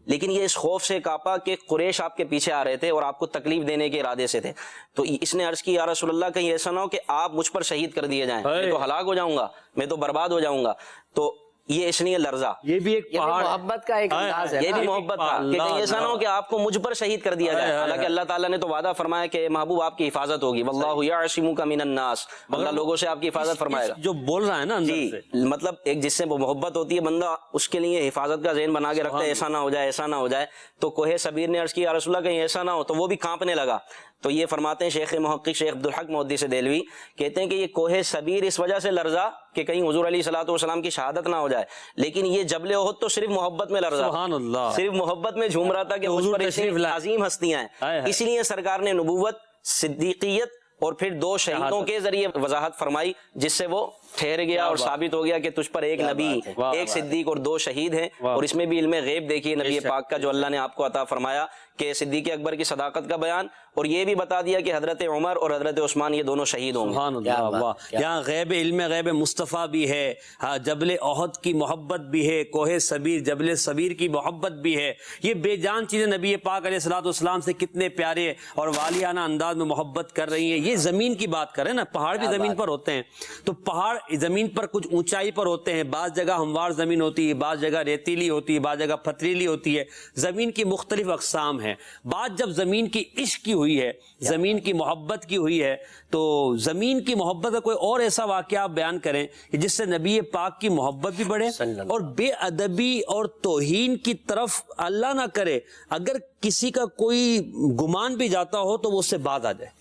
لیکن یہ اس خوف سے کانپا کہ قریش آپ کے پیچھے آ رہے تھے اور آپ کو تکلیف دینے کے ارادے سے تھے۔ تو اس نے عرض کی یا رسول اللہ کہیں ایسا نہ ہو کہ آپ مجھ پر شہید کر دیے جائیں، میں تو ہلاک ہو جاؤں گا، میں تو برباد ہو جاؤں گا۔ تو یہ اس لیے لرزا، یہ بھی ایک یہ بھی پہاڑ، محبت کا ایک انداز ہے، یہ بھی محبت تھا کہ کہیں ایسا نہ ہو کہ آپ کو مجھ پر شہید کر دیا جائے۔ حالانکہ اللہ تعالیٰ نے تو وعدہ فرمایا کہ محبوب آپ کی حفاظت ہوگی، واللہ یعصمک من الناس، اللہ لوگوں سے آپ کی حفاظت فرمائے گا۔ جو بول رہا ہے نا اندر جی، سے، مطلب ایک جس سے محبت ہوتی ہے بندہ اس کے لیے حفاظت کا ذہن بنا کے رکھتا ہے، ایسا نہ ہو جائے، ایسا نہ ہو جائے۔ تو کوہ صبیر نے عرض کی یا رسول اللہ کہیں ایسا نہ ہو، تو وہ بھی کانپنے لگا۔ تو یہ فرماتے ہیں شیخ محقق شیخ عبدالحق محدث دہلوی، کہتے ہیں کہ یہ کوہ صبیر اس وجہ سے لرزا کہ کہیں حضور علیہ الصلوۃ والسلام کی شہادت نہ ہو جائے، لیکن یہ جبل احد تو صرف محبت میں لرزا، سبحان اللہ، صرف محبت میں جھوم رہا تھا کہ مجھ پر اتنی عظیم ہستیاں ہیں۔ اس لیے سرکار نے نبوت، صدیقیت اور پھر 2 شہیدوں کے ذریعے وضاحت فرمائی، جس سے وہ ٹھہر گیا اور ثابت ہو گیا کہ تجھ پر ایک نبی، ایک صدیق اور 2 شہید ہیں۔ اور اس میں بھی علم غیب دیکھیے نبی پاک کا جو اللہ نے آپ کو عطا فرمایا کہ صدیق اکبر کی صداقت کا بیان، اور یہ بھی بتا دیا کہ حضرت عمر اور حضرت عثمان یہ دونوں شہید ہوں گے۔ سبحان اللہ، واہ، یہاں غیب علم غیب مصطفیٰ بھی ہے، ہاں، جبل احد کی محبت بھی ہے، کوہ صبیر جبل صبیر کی محبت بھی ہے۔ یہ بے جان چیزیں نبی پاک علیہ الصلوۃ والسلام سے کتنے پیارے اور والیانہ انداز میں محبت کر رہی ہیں۔ یہ زمین کی بات کریں نا، پہاڑ بھی زمین پر ہوتے ہیں، تو پہاڑ زمین پر کچھ اونچائی پر ہوتے ہیں، بعض جگہ ہموار زمین ہوتی ہے، بعض جگہ ریتیلی ہوتی ہے، بعض جگہ پتھریلی ہوتی ہے۔ زمین کی مختلف اقسام ہیں۔ بات جب زمین کی عشق کی ہوئی ہے، زمین کی محبت کی ہوئی ہے، تو زمین کی محبت کا کوئی اور ایسا واقعہ آپ بیان کریں کہ جس سے نبی پاک کی محبت بھی بڑھے اور بے ادبی اور توہین کی طرف اللہ نہ کرے، اگر کسی کا کوئی گمان بھی جاتا ہو تو وہ اس سے باز آ جائے۔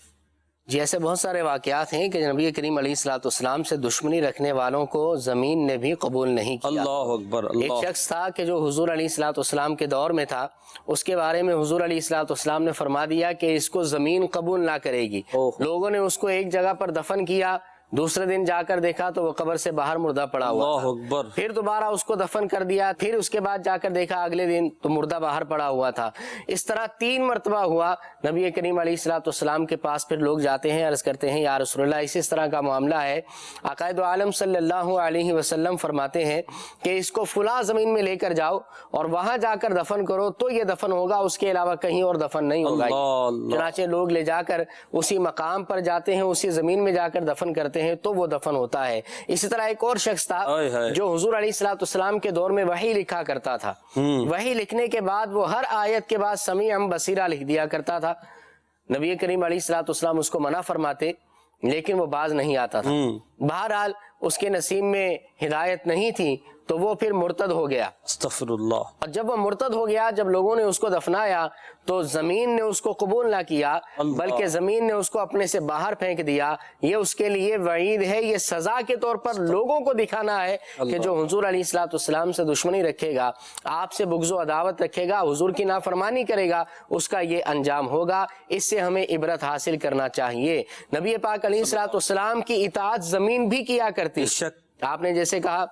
جی، ایسے بہت سارے واقعات ہیں کہ نبی کریم علیہ الصلوۃ والسلام سے دشمنی رکھنے والوں کو زمین نے بھی قبول نہیں کیا۔ اللہ اکبر، ایک شخص تھا کہ جو حضور علیہ الصلوۃ والسلام کے دور میں تھا، اس کے بارے میں حضور علیہ الصلوۃ والسلام نے فرما دیا کہ اس کو زمین قبول نہ کرے گی۔ لوگوں نے اس کو ایک جگہ پر دفن کیا، دوسرے دن جا کر دیکھا تو وہ قبر سے باہر مردہ پڑا ہوا اللہ تھا۔ اکبر، پھر دوبارہ اس کو دفن کر دیا، پھر اس کے بعد جا کر دیکھا اگلے دن تو مردہ باہر پڑا ہوا تھا۔ اس طرح 3 مرتبہ ہوا۔ نبی کریم علیہ الصلوۃ والسلام کے پاس پھر لوگ جاتے ہیں، عرض کرتے ہیں یا رسول اللہ اس طرح کا معاملہ ہے۔ عقائد عالم صلی اللہ علیہ وسلم فرماتے ہیں کہ اس کو فلاں زمین میں لے کر جاؤ اور وہاں جا کر دفن کرو تو یہ دفن ہوگا، اس کے علاوہ کہیں اور دفن نہیں ہوگا۔ چنانچہ لوگ لے جا کر اسی مقام پر جاتے ہیں، اسی زمین میں جا کر دفن کرتے ہیں تو وہ دفن ہوتا ہے۔ اسی طرح ایک اور شخص تھا جو حضور علیہ الصلوۃ والسلام کے دور میں وحی لکھا کرتا تھا۔ وحی لکھنے کے بعد وہ ہر آیت کے بعد سمیع بصیرہ لکھ دیا کرتا تھا۔ نبی کریم علیہ الصلوۃ والسلام اس کو منع فرماتے لیکن وہ باز نہیں آتا تھا۔ بہرحال اس کے نصیب میں ہدایت نہیں تھی تو وہ پھر مرتد ہو گیا. استغفر اللہ. اور جب وہ مرتد ہو گیا، جب لوگوں نے اس کو دفنایا تو زمین نے اس کو قبول نہ کیا بلکہ زمین نے اس کو اپنے سے باہر پھینک دیا. یہ اس کے لیے وعید ہے، یہ سزا کے طور پر لوگوں کو دکھانا ہے کہ جو حضور علیہ الصلوۃ والسلام سے دشمنی رکھے گا، آپ سے بغض و عداوت رکھے گا، حضور کی نافرمانی کرے گا، اس کا یہ انجام ہوگا. اس سے ہمیں عبرت حاصل کرنا چاہیے. نبی پاک علیہ الصلوۃ والسلام کی اطاعت زمین بھی کیا کرتی. آپ نے جیسے کہا،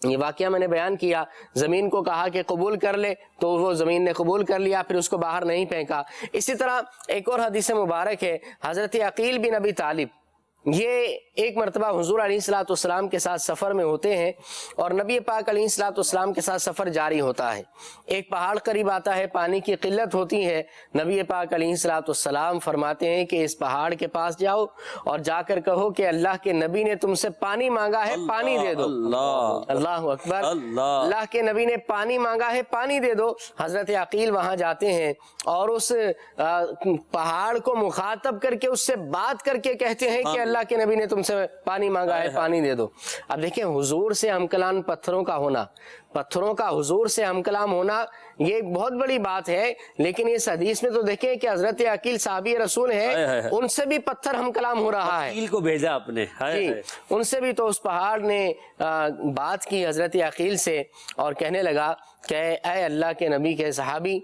یہ واقعہ میں نے بیان کیا، زمین کو کہا کہ قبول کر لے تو وہ زمین نے قبول کر لیا، پھر اس کو باہر نہیں پھینکا. اسی طرح ایک اور حدیث مبارک ہے، حضرت عقیل بن ابی طالب یہ ایک مرتبہ حضور علیہ الصلوۃ والسلام کے ساتھ سفر میں ہوتے ہیں اور نبی پاک علیہ الصلوۃ والسلام کے ساتھ سفر جاری ہوتا ہے. ایک پہاڑ قریب آتا ہے، پانی کی قلت ہوتی ہے. نبی پاک علیہ الصلوۃ والسلام فرماتے ہیں کہ اس پہاڑ کے پاس جاؤ اور جا کر کہو کہ اللہ کے نبی نے تم سے پانی مانگا ہے، پانی دے دو. اللہ اکبر. اللہ کے نبی نے پانی مانگا ہے، پانی دے دو. حضرت عقیل وہاں جاتے ہیں اور اس پہاڑ کو مخاطب کر کے اس سے بات کر کے کہتے ہیں کہ اللہ کے نبی نے تم سے پانی مانگا ہے، پانی دے دو. اب دیکھیں، حضور سے ہم کلام پتھروں کا ہونا، پتھروں کا حضور سے ہم کلام ہونا، یہ ایک بہت بڑی بات ہے. لیکن اس حدیث میں تو دیکھیں کہ حضرت عقیل صحابی رسول ہیں، ان سے بھی پتھر ہم کلام ہو رہا ہے. عقیل کو بھیجا آپ نے. جی، ان سے بھی. تو اس پہاڑ نے بات کی حضرت عقیل سے اور کہنے لگا کہ اے اللہ کے نبی کے صحابی،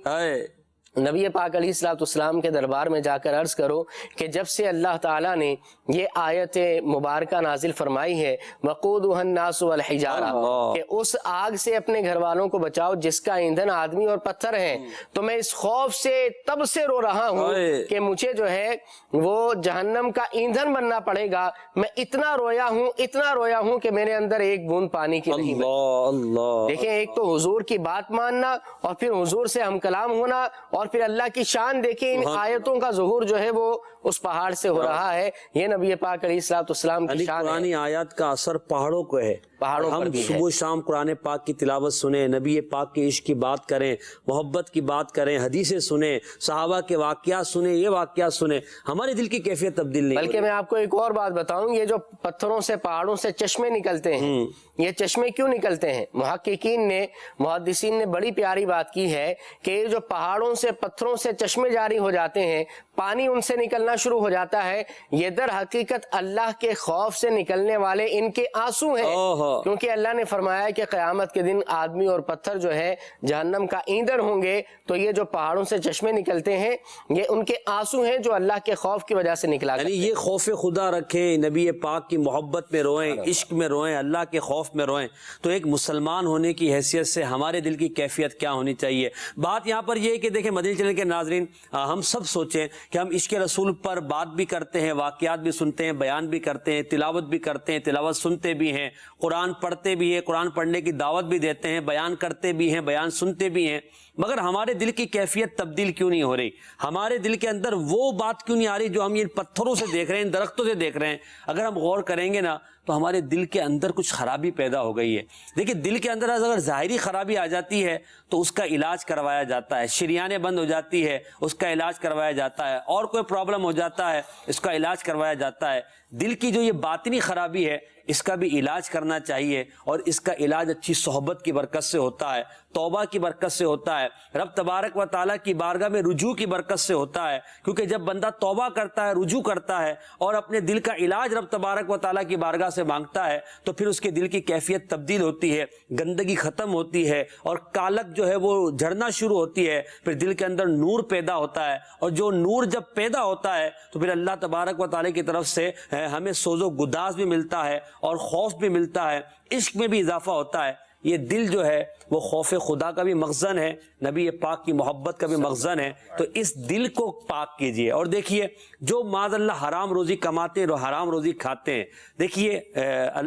نبی پاک علیہ الصلوۃ والسلام کے دربار میں جا کر عرض کرو کہ جب سے اللہ تعالیٰ نے یہ آیت مبارکہ نازل فرمائی ہے وقودها الناس والحجارہ، کہ اس آگ سے اپنے گھر والوں کو بچاؤ جس کا ایندھن آدمی اور پتھر ہیں، تو میں اس خوف سے تب سے رو رہا ہوں کہ مجھے جو ہے وہ جہنم کا ایندھن بننا پڑے گا. میں اتنا رویا ہوں کہ میرے اندر ایک بوند پانی کی نہیں بچی. دیکھیں، ایک تو حضور کی بات ماننا اور پھر حضور سے ہم کلام ہونا اور پھر اللہ کی شان دیکھیں. ان آیتوں کا ظہور جو ہے وہ اس پہاڑ سے ہو رہا ہے. یہ نبی پاک علیہ الصلوۃ والسلام کی شان ہے. قرآن آیات کا اثر پہاڑوں کو ہے. ہم صبح شام قرآن پاک کی تلاوت سنیں، نبی پاک کے عشق کی بات کریں، محبت کی بات کریں، حدیثیں سنیں، صحابہ کے واقعات سنیں، یہ واقعات سنیں، ہمارے دل کی کیفیت تبدیل نہیں. بلکہ میں آپ کو ایک اور بات بتاؤں، یہ جو پتھروں سے پہاڑوں سے چشمے نکلتے ہیں، یہ چشمے کیوں نکلتے ہیں؟ محدثین نے بڑی پیاری بات کی ہے کہ یہ جو پہاڑوں سے پتھروں سے چشمے جاری ہو جاتے ہیں، پانی ان سے نکلنا شروع ہو جاتا ہے، یہ در حقیقت اللہ کے خوف سے نکلنے والے ان کے آنسو ہیں. کیونکہ اللہ نے فرمایا کہ قیامت کے دن آدمی اور پتھر جو ہے جہنم کا ایندھن ہوں گے، تو یہ جو پہاڑوں سے چشمے نکلتے ہیں یہ ان کے آنسو ہیں جو اللہ کے خوف کی وجہ سے نکلا. یعنی یہ خوف خدا رکھیں، نبی پاک کی محبت میں روئیں، عشق میں روئیں، اللہ کے خوف میں روئیں. تو ایک مسلمان ہونے کی حیثیت سے ہمارے دل کی کیفیت کیا ہونی چاہیے؟ بات یہاں پر یہ ہے کہ دیکھیں مدنی چینل کے ناظرین، ہم سب سوچیں کہ ہم عشق رسول پر بات بھی کرتے ہیں، واقعات بھی سنتے ہیں، بیان بھی کرتے ہیں، تلاوت بھی کرتے ہیں، تلاوت سنتے بھی ہیں، قرآن پڑھتے بھی ہیں، قرآن پڑھنے کی دعوت بھی دیتے ہیں، بیان کرتے بھی ہیں، بیان سنتے بھی ہیں، مگر ہمارے دل کی کیفیت تبدیل کیوں نہیں ہو رہی؟ ہمارے دل کے اندر وہ بات کیوں نہیں آ رہی جو ہم یہ پتھروں سے دیکھ رہے ہیں، ان درختوں سے دیکھ رہے ہیں؟ اگر ہم غور کریں گے نا تو ہمارے دل کے اندر کچھ خرابی پیدا ہو گئی ہے. دیکھیں، دل کے اندر اگر ظاہری خرابی آ جاتی ہے تو اس کا علاج کروایا جاتا ہے. شریانیں بند ہو جاتی ہے، اس کا علاج کروایا جاتا ہے. اور کوئی پرابلم ہو جاتا ہے، اس کا علاج کروایا جاتا ہے. دل کی جو یہ باطنی خرابی ہے اس کا بھی علاج کرنا چاہیے، اور اس کا علاج اچھی صحبت کی برکت سے ہوتا ہے، توبہ کی برکت سے ہوتا ہے، رب تبارک و تعالیٰ کی بارگاہ میں رجوع کی برکت سے ہوتا ہے. کیونکہ جب بندہ توبہ کرتا ہے، رجوع کرتا ہے اور اپنے دل کا علاج رب تبارک و تعالیٰ کی بارگاہ سے مانگتا ہے تو پھر اس کے دل کی کیفیت تبدیل ہوتی ہے، گندگی ختم ہوتی ہے اور کالک جو ہے وہ جھڑنا شروع ہوتی ہے. پھر دل کے اندر نور پیدا ہوتا ہے، اور جو نور جب پیدا ہوتا ہے تو پھر اللہ تبارک و تعالیٰ کی طرف سے ہمیں سوز و گداز بھی ملتا ہے اور خوف بھی ملتا ہے، عشق میں بھی اضافہ ہوتا ہے. یہ دل جو ہے وہ خوف خدا کا بھی مخزن ہے، نبی پاک کی محبت کا بھی مخزن ہے. تو اس دل کو پاک کیجئے. اور دیکھیے، جو معاذ اللہ حرام روزی کماتے ہیں، حرام روزی کھاتے ہیں، دیکھیے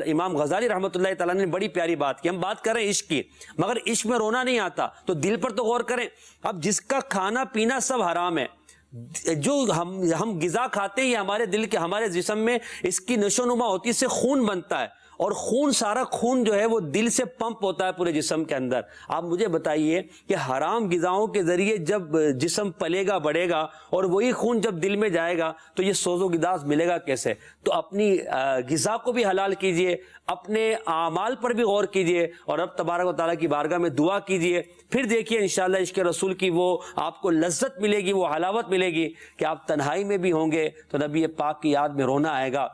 امام غزالی رحمۃ اللہ تعالیٰ نے بڑی پیاری بات کی. ہم بات کریں عشق کی، مگر عشق میں رونا نہیں آتا تو دل پر تو غور کریں. اب جس کا کھانا پینا سب حرام ہے، جو ہم غذا کھاتے ہیں یہ ہمارے دل کے، ہمارے جسم میں اس کی نشو نما ہوتی ہے، اس سے خون بنتا ہے، اور خون سارا خون جو ہے وہ دل سے پمپ ہوتا ہے پورے جسم کے اندر. آپ مجھے بتائیے کہ حرام غذاؤں کے ذریعے جب جسم پلے گا بڑھے گا اور وہی خون جب دل میں جائے گا تو یہ سوز و گداز ملے گا کیسے؟ تو اپنی غذا کو بھی حلال کیجئے, اپنے اعمال پر بھی غور کیجئے اور رب تبارک و تعالیٰ کی بارگاہ میں دعا کیجئے. پھر دیکھیے انشاءاللہ عشق رسول کی وہ آپ کو لذت ملے گی, وہ حلاوت ملے گی کہ آپ تنہائی میں بھی ہوں گے تو نبی پاک کی یاد میں رونا آئے گا.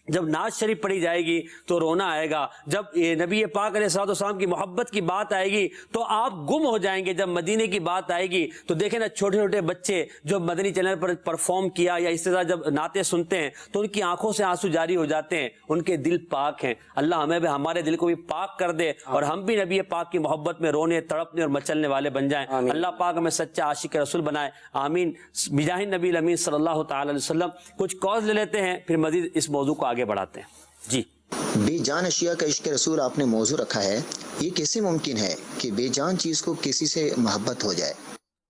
جب نعت شریف پڑھی جائے گی تو رونا آئے گا. جب نبی پاک علیہ السلام کی محبت کی بات آئے گی تو آپ گم ہو جائیں گے. جب مدینے کی بات آئے گی تو دیکھیں نا, چھوٹے چھوٹے بچے جو مدنی چینل پر پرفارم کیا یا اس طرح جب نعتیں سنتے ہیں تو ان کی آنکھوں سے آنسو جاری ہو جاتے ہیں, ان کے دل پاک ہیں. اللہ ہمیں بھی ہمارے دل کو بھی پاک کر دے اور ہم بھی نبی پاک کی محبت میں رونے, تڑپنے اور مچلنے والے بن جائیں. اللہ پاک ہمیں سچا عاشق رسول بنائے, آمین. بجاہ نبی الامین صلی اللہ تعالی علیہ وسلم. کچھ کاز لے لیتے ہیں پھر مزید اس موضوع کو آگے بڑھاتے ہیں. جی, بے جان اشیاء کا عشق رسول آپ نے موضوع رکھا ہے, یہ کیسے ممکن ہے کہ بے جان چیز کو کسی سے محبت ہو جائے؟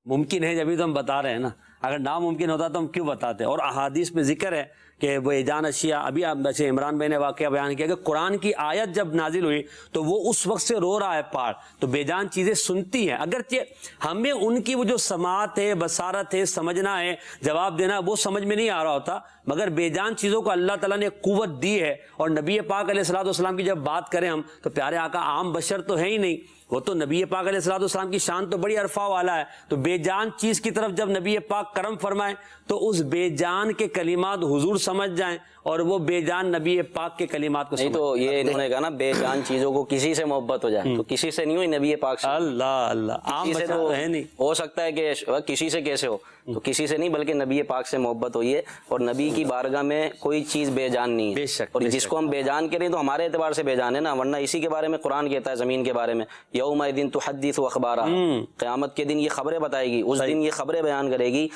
ممکن ہے جبھی تو ہم بتا رہے ہیں نا, اگر ناممکن ہوتا تو ہم کیوں بتاتے؟ اور احادیث میں ذکر ہے کہ وہ جان اشیاء, ابھی آپ جیسے عمران بھائی نے واقعہ بیان کیا کہ قرآن کی آیت جب نازل ہوئی تو وہ اس وقت سے رو رہا ہے پار, تو بے جان چیزیں سنتی ہیں. اگرچہ ہمیں ان کی وہ جو سماعت ہے, بصارت ہے, سمجھنا ہے, جواب دینا, وہ سمجھ میں نہیں آ رہا ہوتا, مگر بے جان چیزوں کو اللہ تعالیٰ نے قوت دی ہے. اور نبی پاک علیہ السلام کی جب بات کریں ہم تو پیارے آقا عام بشر تو ہے ہی نہیں, وہ تو نبی پاک علیہ السلام کی شان تو بڑی عرفہ والا ہے. تو بے جان چیز کی طرف جب نبی پاک کرم فرمائیں تو اس بے جان کے کلمات حضور سمجھ جائیں اور وہ بے جان نبی پاک کے کلمات کو نہیں. تو یہ انہوں نے کہا نا بے جان چیزوں کو کسی سے محبت ہو جائے, تو کسی سے نہیں ہوئی, نبی پاک سے. اللہ اللہ, عام بشر تو ہے نہیں. ہو سکتا ہے کہ کسی سے کیسے ہو, تو کسی سے نہیں بلکہ نبی پاک سے محبت ہوئی ہے. اور نبی کی بارگاہ میں کوئی چیز بے جان نہیں ہے. بے شک, اور جس کو ہم بے جان کریں تو ہمارے اعتبار سے بے جان ہے نا, ورنہ اسی کے بارے میں قرآن کہتا ہے زمین کے بارے میں, یوم دن تحدث اخبارا, قیامت کے دن یہ خبریں بتائے گی, اس دن یہ خبریں بیان کرے گی.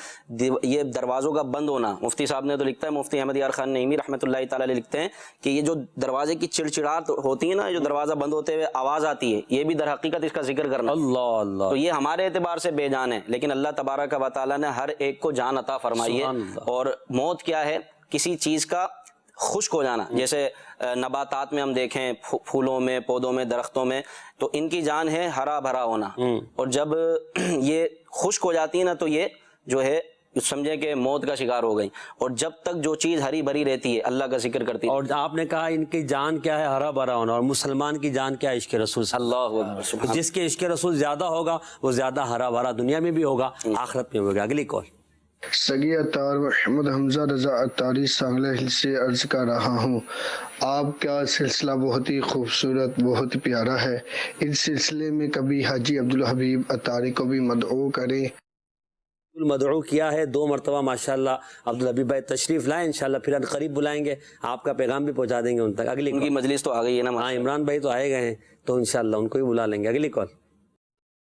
یہ دروازوں کا بند ہونا, مفتی صاحب نے تو لکھتا ہے, مفتی احمد یار خان نعیمی رحمۃ اللہ تعالی لکھتے ہیں کہ یہ جو دروازے کی چڑچڑاہٹ ہوتی ہے نا, جو دروازہ بند ہوتے ہوئے آواز آتی ہے, یہ بھی در حقیقت اس کا ذکر کرنا. اللہ اللہ. تو یہ ہمارے اعتبار سے بے جان ہے, لیکن اللہ تبارک و تعالیٰ نے ہر ایک کو جان عطا فرمائی ہے. اور موت کیا ہے؟ کسی چیز کا خشک ہو جانا. جیسے نباتات میں ہم دیکھیں, پھولوں میں, پودوں میں, درختوں میں, تو ان کی جان ہے ہرا بھرا ہونا. اور جب یہ خشک ہو جاتی ہے نا تو یہ جو ہے سمجھے کہ موت کا شکار ہو گئی. اور جب تک جو چیز ہری بھری رہتی ہے اللہ کا ذکر کرتی ہے. اور آپ نے کہا ان کی جان کیا ہے؟ ہرا بھرا ہونا. اور مسلمان کی جان کیا ہے؟ عشق رسول. اللہ اکبر. جس کے عشق رسول زیادہ ہوگا وہ زیادہ ہرا بھرا دنیا میں بھی ہوگا, آخرت میں بھی ہوگا. اگلی کال. سگی اطار محمد حمزہ رضا اطاری سانگلہ سے عرض کر رہا ہوں, آپ کا سلسلہ بہت ہی خوبصورت, بہت پیارا ہے. اس سلسلے میں کبھی حاجی عبدالحبیب اطاری کو بھی مدعو کریں. مدعو کیا ہے 2 مرتبہ ماشاءاللہ. عبدالحبیب بھائی تشریف لائیں, انشاءاللہ پھر ان قریب بلائیں گے, آپ کا پیغام بھی پہنچا دیں گے ان تک. اگلی ان کی مجلس تو آ گئی ہے نا. ہاں, عمران بھائی تو آئے گئے ہیں تو انشاءاللہ ان کو بھی بلا لیں گے. اگلی کال.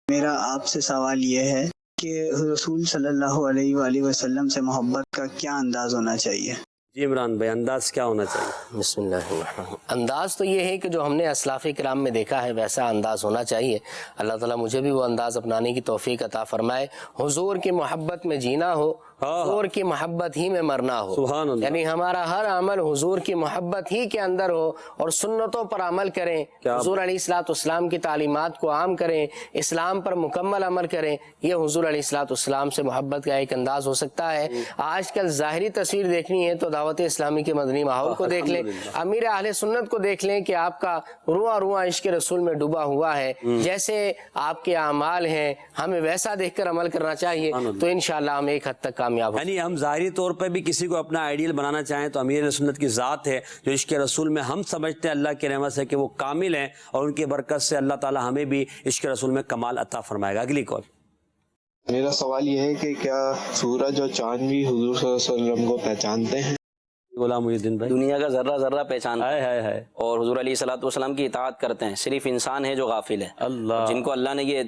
میرا آپ سے سوال یہ ہے کہ رسول صلی اللہ علیہ وآلہ وسلم سے محبت کا کیا انداز ہونا چاہیے؟ جی عمران بھائی, انداز کیا ہونا چاہیے؟ بسم اللہ الرحمن الرحیم. انداز تو یہ ہے کہ جو ہم نے اسلاف کرام میں دیکھا ہے ویسا انداز ہونا چاہیے. اللہ تعالیٰ مجھے بھی وہ انداز اپنانے کی توفیق عطا فرمائے. حضور کی محبت میں جینا ہو, حضور کی محبت ہی میں مرنا ہو. سبحان اللہ. یعنی ہمارا ہر عمل حضور کی محبت ہی کے اندر ہو اور سنتوں پر عمل کریں, حضور علیہ الصلوۃ والسلام کی تعلیمات کو عام کریں, اسلام پر مکمل عمل کریں. یہ حضور علیہ الصلوۃ والسلام سے محبت کا ایک انداز ہو سکتا ہے. آج کل ظاہری تصویر دیکھنی ہے تو دعوت اسلامی کے مدنی ماحول کو دیکھ لیں, امیر اہل سنت کو دیکھ لیں کہ آپ کا رواں رواں عشق رسول میں ڈوبا ہوا ہے. جیسے آپ کے اعمال ہیں ہمیں ویسا دیکھ کر عمل کرنا چاہیے, تو انشاءاللہ ہم ایک حد تک کامیاب ہوں. یعنی ہم ظاہری طور پہ بھی کسی کو اپنا آئیڈیل بنانا چاہیں تو امیر سنت کی ذات ہے جو عشق رسول میں ہم سمجھتے ہیں اللہ کی رحمت سے کہ وہ کامل ہیں, اور ان کی برکت سے اللہ تعالی ہمیں بھی عشق رسول میں کمال عطا فرمائے گا. اگلی کال. میرا سوال یہ ہے کہ کیا سورج اور چاند بھی حضور صلی اللہ علیہ وسلم کو پہچانتے ہیں؟ غلام محی الدین بھائی. دنیا کا ذرہ ذرہ پہچانتا ہے اور حضور علیہ الصلوۃ والسلام کی اطاعت کرتے ہیں. صرف انسان ہے جو غافل ہے. اللہ, جن کو اللہ نے یہ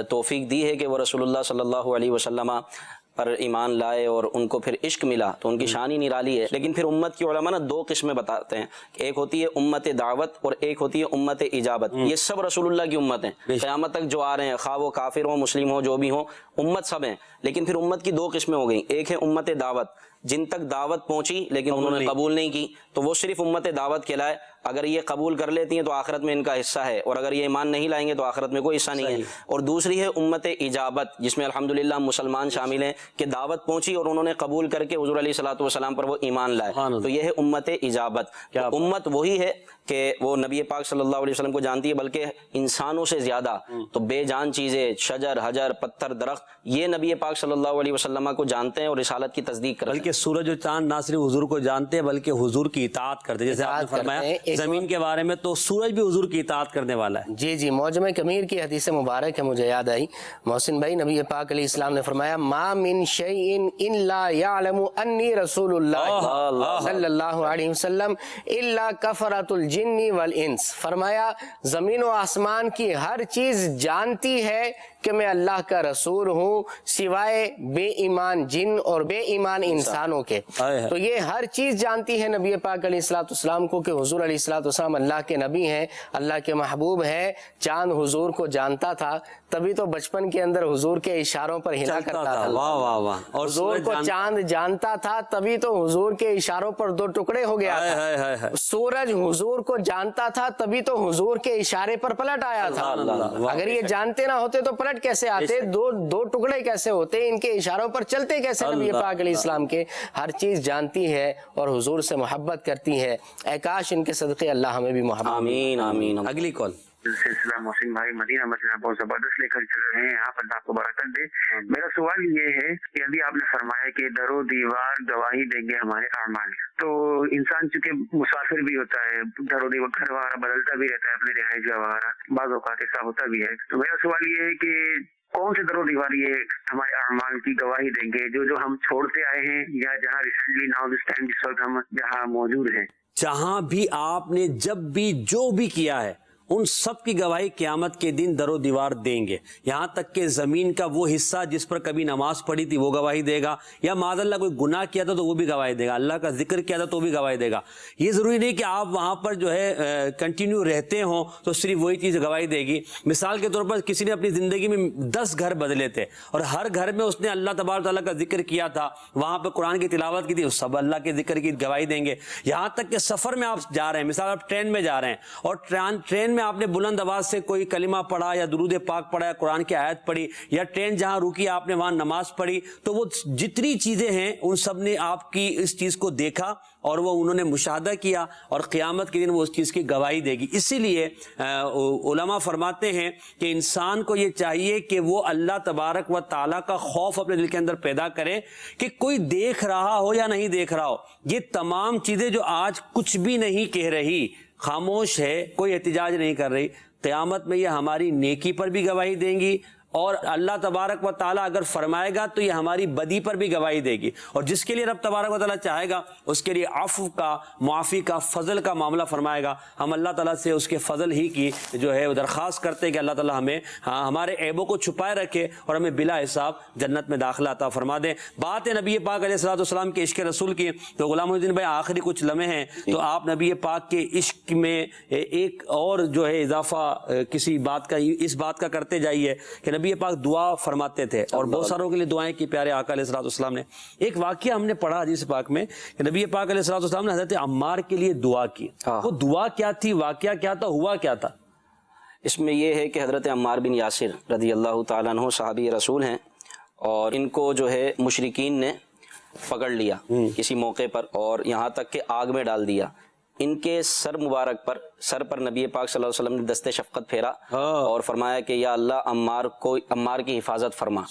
توفیق دی ہے کہ وہ رسول اللہ صلی اللہ علیہ وسلم پر ایمان لائے اور ان کو پھر عشق ملا تو ان کی شان ہی نرالی ہے. لیکن پھر امت کی علماء نا 2 قسمیں بتاتے ہیں, ایک ہوتی ہے امت دعوت اور ایک ہوتی ہے امت اجابت. یہ سب رسول اللہ کی امت ہیں, قیامت تک جو آ رہے ہیں, خواہ وہ کافر ہوں مسلم ہوں جو بھی ہوں, امت سب ہیں. لیکن پھر امت کی 2 قسمیں ہو گئیں. ایک ہے امت دعوت, جن تک دعوت پہنچی لیکن انہوں نے قبول نہیں کی تو وہ صرف امت دعوت کہلائے. اگر یہ قبول کر لیتی ہیں تو آخرت میں ان کا حصہ ہے، اور اگر یہ ایمان نہیں لائیں گے تو آخرت میں کوئی حصہ نہیں ہے۔ اور دوسری ہے امت اجابت، جس میں الحمدللہ مسلمان شامل ہیں کہ دعوت پہنچی اور انہوں نے قبول کر کے حضور علیہ الصلوۃ والسلام پر وہ ایمان لائے، تو یہ ہے امت اجابت۔ امت وہی ہے کہ وہ نبی پاک صلی اللہ علیہ وسلم کو جانتی ہے، بلکہ انسانوں سے زیادہ تو بے جان چیزیں، شجر، حجر، پتھر، درخت، یہ نبی پاک صلی اللہ علیہ وسلم کو جانتے ہیں اور رسالت کی تصدیق کرتے ہیں۔ بلکہ سورج و چاند نہ صرف حضور کو جانتے ہیں بلکہ حضور کی اطاعت کرتے ہیں، جیسے آپ نے فرمایا زمین کے بارے میں تو سورج بھی حضور کی اطاعت کرنے والا ہے۔ جی جی، معجم کبیر کی حدیث مبارک ہے، مجھے یاد آئی محسن بھائی، نبی پاک علیہ السلام نے فرمایا ما من شیء الا یعلم انی رسول اللہ صلی اللہ علیہ وسلم الا کفرۃ الجن والانس، فرمایا زمین و آسمان کی ہر چیز جانتی ہے کہ میں اللہ کا رسول ہوں سوائے بے ایمان جن اور بے ایمان انسانوں کے۔ تو یہ ہر چیز جانتی ہے نبی پاک علیہ الصلوۃ والسلام کو کہ حضور علیہ الصلوۃ والسلام اللہ کے نبی ہیں، اللہ کے محبوب ہیں۔ چاند حضور کو جانتا تھا، تبھی تو بچپن کے اندر حضور کے اشاروں پر ہلا کرتا تھا۔ واہ واہ واہ۔ اور حضور کو چاند جانتا تھا، تبھی تو حضور کے اشاروں پر دو ٹکڑے ہو گیا تھا۔ سورج حضور کو جانتا تھا، تبھی تو حضور کے اشارے پر پلٹ آیا تھا۔ اگر یہ جانتے نہ ہوتے تو پلٹ کیسے آتے، دو ٹکڑے کیسے ہوتے، ان کے اشاروں پر چلتے کیسے نبی پاک علیہ السلام کے؟ ہر چیز جانتی ہے اور حضور سے محبت کرتی ہے۔ اے کاش ان کے صدقے اللہ ہمیں بھی محبت۔ آمین آمین۔ اگلی کال سلسلہ محسن بھائی مدینہ مدینہ بہت زبردست لے کر چل رہے ہیں آپ، اللہ کو برکت دے۔ میرا سوال یہ ہے کہ ابھی آپ نے فرمایا کہ در و دیوار گواہی دیں گے ہمارے اعمال، تو انسان چونکہ مسافر بھی ہوتا ہے، در و دیوار گھر وغیرہ بدلتا بھی رہتا ہے، اپنے رہائش گاہ وغیرہ بعض اوقات ایسا ہوتا بھی ہے، تو میرا سوال یہ ہے کہ کون سے در و دیوار یہ ہمارے اعمال کی گواہی دیں گے جو ہم چھوڑتے آئے ہیں، یا جہاں ریسنٹلی ناؤ دس ٹائم جس وقت ہم جہاں موجود ہیں؟ جہاں بھی آپ نے جب بھی جو بھی کیا ہے ان سب کی گواہی قیامت کے دن در و دیوار دیں گے، یہاں تک کہ زمین کا وہ حصہ جس پر کبھی نماز پڑھی تھی وہ گواہی دے گا، یا معاذ اللہ کوئی گناہ کیا تھا تو وہ بھی گواہی دے گا، اللہ کا ذکر کیا تھا تو بھی گواہی دے گا۔ یہ ضروری نہیں کہ آپ وہاں پر جو ہے کنٹینیو رہتے ہوں تو صرف وہی چیز گواہی دے گی۔ مثال کے طور پر کسی نے اپنی زندگی میں 10 گھر بدلے تھے اور ہر گھر میں اس نے اللہ تبارک تعالیٰ کا ذکر کیا تھا، وہاں پہ قرآن کی تلاوت کی تھی، سب اللہ کے ذکر کی گواہی دیں گے۔ یہاں تک کہ سفر میں آپ جا رہے ہیں، مثال آپ ٹرین میں جا رہے ہیں اور ٹرین میں آپ نے بلند آواز سے کوئی کلمہ پڑھا یا درود پاک پڑھا یا قرآن کی آیت پڑھی، یا ٹرین جہاں رکی آپ نے وہاں نماز پڑھی، تو وہ جتنی چیزیں ہیں ان سب نے آپ کی اس چیز کو دیکھا اور وہ انہوں نے مشاہدہ کیا، اور قیامت کے دن وہ اس چیز کی گواہی دے گی۔ اسی لیے علماء فرماتے ہیں کہ انسان کو یہ چاہیے کہ وہ اللہ تبارک و تعالیٰ کا خوف اپنے دل کے اندر پیدا کرے، کہ کوئی دیکھ رہا ہو یا نہیں دیکھ رہا ہو، یہ تمام چیزیں جو آج کچھ بھی نہیں کہہ رہی، خاموش ہے، کوئی احتجاج نہیں کر رہی، قیامت میں یہ ہماری نیکی پر بھی گواہی دیں گی، اور اللہ تبارک و تعالیٰ اگر فرمائے گا تو یہ ہماری بدی پر بھی گواہی دے گی، اور جس کے لیے رب تبارک و تعالیٰ چاہے گا اس کے لیے عفو کا، معافی کا، فضل کا معاملہ فرمائے گا۔ ہم اللہ تعالیٰ سے اس کے فضل ہی کی جو ہے درخواست کرتے ہیں کہ اللہ تعالیٰ ہمیں ہمارے عیبوں کو چھپائے رکھے اور ہمیں بلا حساب جنت میں داخلہ عطا فرما دے۔ بات ہے نبی پاک علیہ الصلوۃ والسلام کے عشق رسول کی، تو غلام الدین بھائی آخری کچھ لمحے ہیں تو آپ نبی پاک کے عشق میں ایک اور جو ہے اضافہ کسی بات کا، اس بات کا کرتے جائیے کہ نبی پاک دعا فرماتے تھے اور بہت ساروں کے لیے دعائیں کی پیارے آقا علیہ الصلوۃ والسلام نے۔ ایک واقعہ ہم نے پڑھا حدیث پاک میں کہ نبی پاک علیہ الصلوۃ والسلام نے حضرت عمار کے لیے دعا کی، وہ دعا کیا تھی، واقعہ کیا تھا، ہوا کیا تھا؟ اس میں یہ ہے کہ حضرت عمار بن یاسر رضی اللہ تعالیٰ عنہ صحابی رسول ہیں، اور ان کو جو ہے مشرکین نے پکڑ لیا کسی موقع پر اور یہاں تک کہ آگ میں ڈال دیا۔ ان کے سر مبارک پر، سر پر نبی پاک صلی اللہ علیہ وسلم نے دست شفقت پھیرا اور فرمایا کہ یا اللہ عمار کی حفاظت فرما۔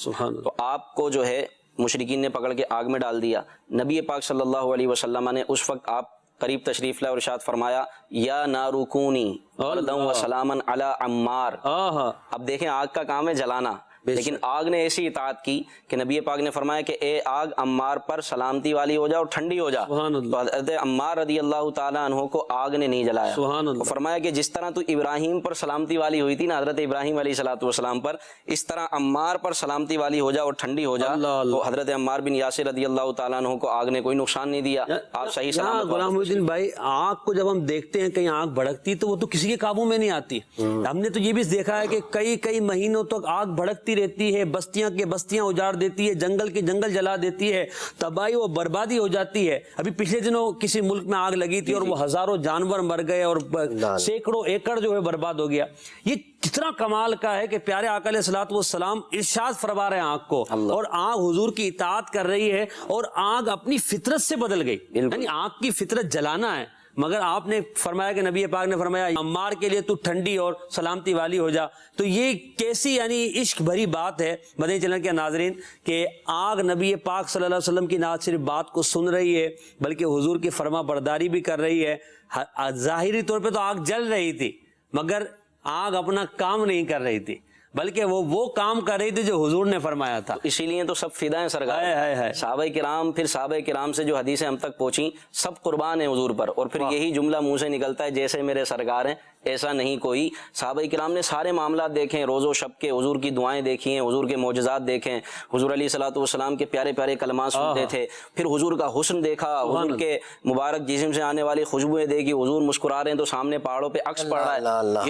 تو آپ کو جو ہے مشرکین نے پکڑ کے آگ میں ڈال دیا۔ نبی پاک صلی اللہ علیہ وسلم نے اس وقت آپ قریب تشریف لائے اور ارشاد فرمایا یا نارو کونی بردا و سلاما علی عمار۔ اب دیکھیں آگ کا کام ہے جلانا، لیکن آگ نے ایسی اطاعت کی کہ نبی پاک نے فرمایا کہ اے آگ عمار پر سلامتی والی ہو جا اور ٹھنڈی ہو جا۔ تو حضرت عمار رضی اللہ تعالیٰ عنہ کو آگ نے نہیں جلایا، تو فرمایا کہ جس طرح تو ابراہیم پر سلامتی والی ہوئی تھی نا حضرت ابراہیم علیہ الصلوۃ والسلام پر، اس طرح عمار پر سلامتی والی ہو جا اور ٹھنڈی ہو جا۔ تو حضرت عمار بن یاسر رضی اللہ تعالیٰ عنہ کو آگ نے کوئی نقصان نہیں دیا، آپ صحیح سلامت۔ غلام الدین بھائی آگ کو جب ہم دیکھتے ہیں کہیں آگ بھڑکتی تو وہ تو کسی کے قابو میں نہیں آتی، ہم نے تو یہ بھی دیکھا ہے کہ کئی مہینوں تک آگ بھڑکتی رہتی ہے، بستیاں کے بستیاں اجاڑ دیتی ہے، جنگل کے جنگل جلا دیتی ہے، تباہی و بربادی ہو جاتی ہے. ابھی پچھلے دنوں کسی ملک میں آگ لگی تھی اور وہ ہزاروں جانور مر گئے اور سینکڑوں ایکڑ جو ہے برباد ہو گیا. یہ کتنا کمال کا ہے کہ پیارے آقا علیہ الصلوۃ والسلام ارشاد فرما رہے ہیں آگ کو، اور آگ حضور کی اطاعت کر رہی ہے، اور آگ اپنی فطرت سے بدل گئی. یعنی آگ کی فطرت جلانا ہے، مگر آپ نے فرمایا کہ نبی پاک نے فرمایا عمار کے لیے تو ٹھنڈی اور سلامتی والی ہو جا. تو یہ کیسی یعنی عشق بھری بات ہے مدنی چینل کے ناظرین کہ آگ نبی پاک صلی اللہ علیہ وسلم کی نہ صرف بات کو سن رہی ہے بلکہ حضور کی فرما برداری بھی کر رہی ہے. ظاہری طور پہ تو آگ جل رہی تھی مگر آگ اپنا کام نہیں کر رہی تھی، بلکہ وہ کام کر رہی تھی جو حضور نے فرمایا تھا. اسی لیے تو سب فدا ہیں سرکار. صحابہ کرام، پھر صحابہ کرام سے جو حدیثیں ہم تک پہنچی سب قربان ہیں حضور پر. اور پھر یہی جملہ منہ سے نکلتا ہے جیسے میرے سرکار ہیں ایسا نہیں کوئی. صحابہ کرام نے سارے معاملات دیکھیں، روز و شب کے حضور کی دعائیں دیکھی ہیں، حضور کے معجزات دیکھیں، حضور علیہ الصلوۃ والسلام کے پیارے پیارے کلمات سنتے تھے، پھر حضور کا حسن دیکھا، حضور کے مبارک جسم سے آنے والی خوشبوئیں دیکھی، حضور مسکرا رہے ہیں تو سامنے پہاڑوں پہ عکس پڑ رہا ہے.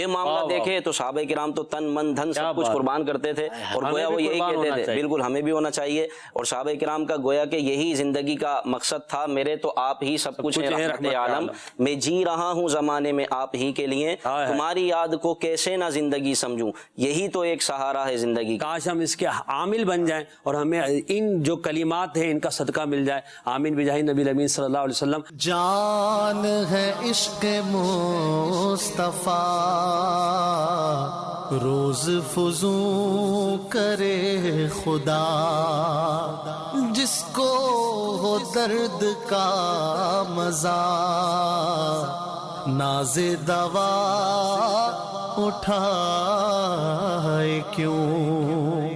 یہ معاملہ دیکھے تو صحابہ کرام تو تن من دھن سب کچھ قربان کرتے تھے، اور گویا وہ یہی کہتے تھے بالکل ہمیں بھی ہونا چاہیے. اور صحابہ کرام کا گویا کہ یہی زندگی کا مقصد تھا، میرے تو آپ ہی سب کچھ ہے رحمت عالم، میں جی رہا ہوں زمانے میں آپ ہی کے لیے، تمہاری یاد کو کیسے نہ زندگی سمجھوں، یہی تو ایک سہارا ہے زندگی. کاش ہم اس کے عامل بن جائیں اور ہمیں ان جو کلمات ہیں ان کا صدقہ مل جائے. آمین بجاہ نبی امین صلی اللہ علیہ وسلم. جان ہے عشق مصطفیٰ روز فزوں کرے خدا، جس کو ہو درد کا مزہ ناز دوا اٹھائے کیوں.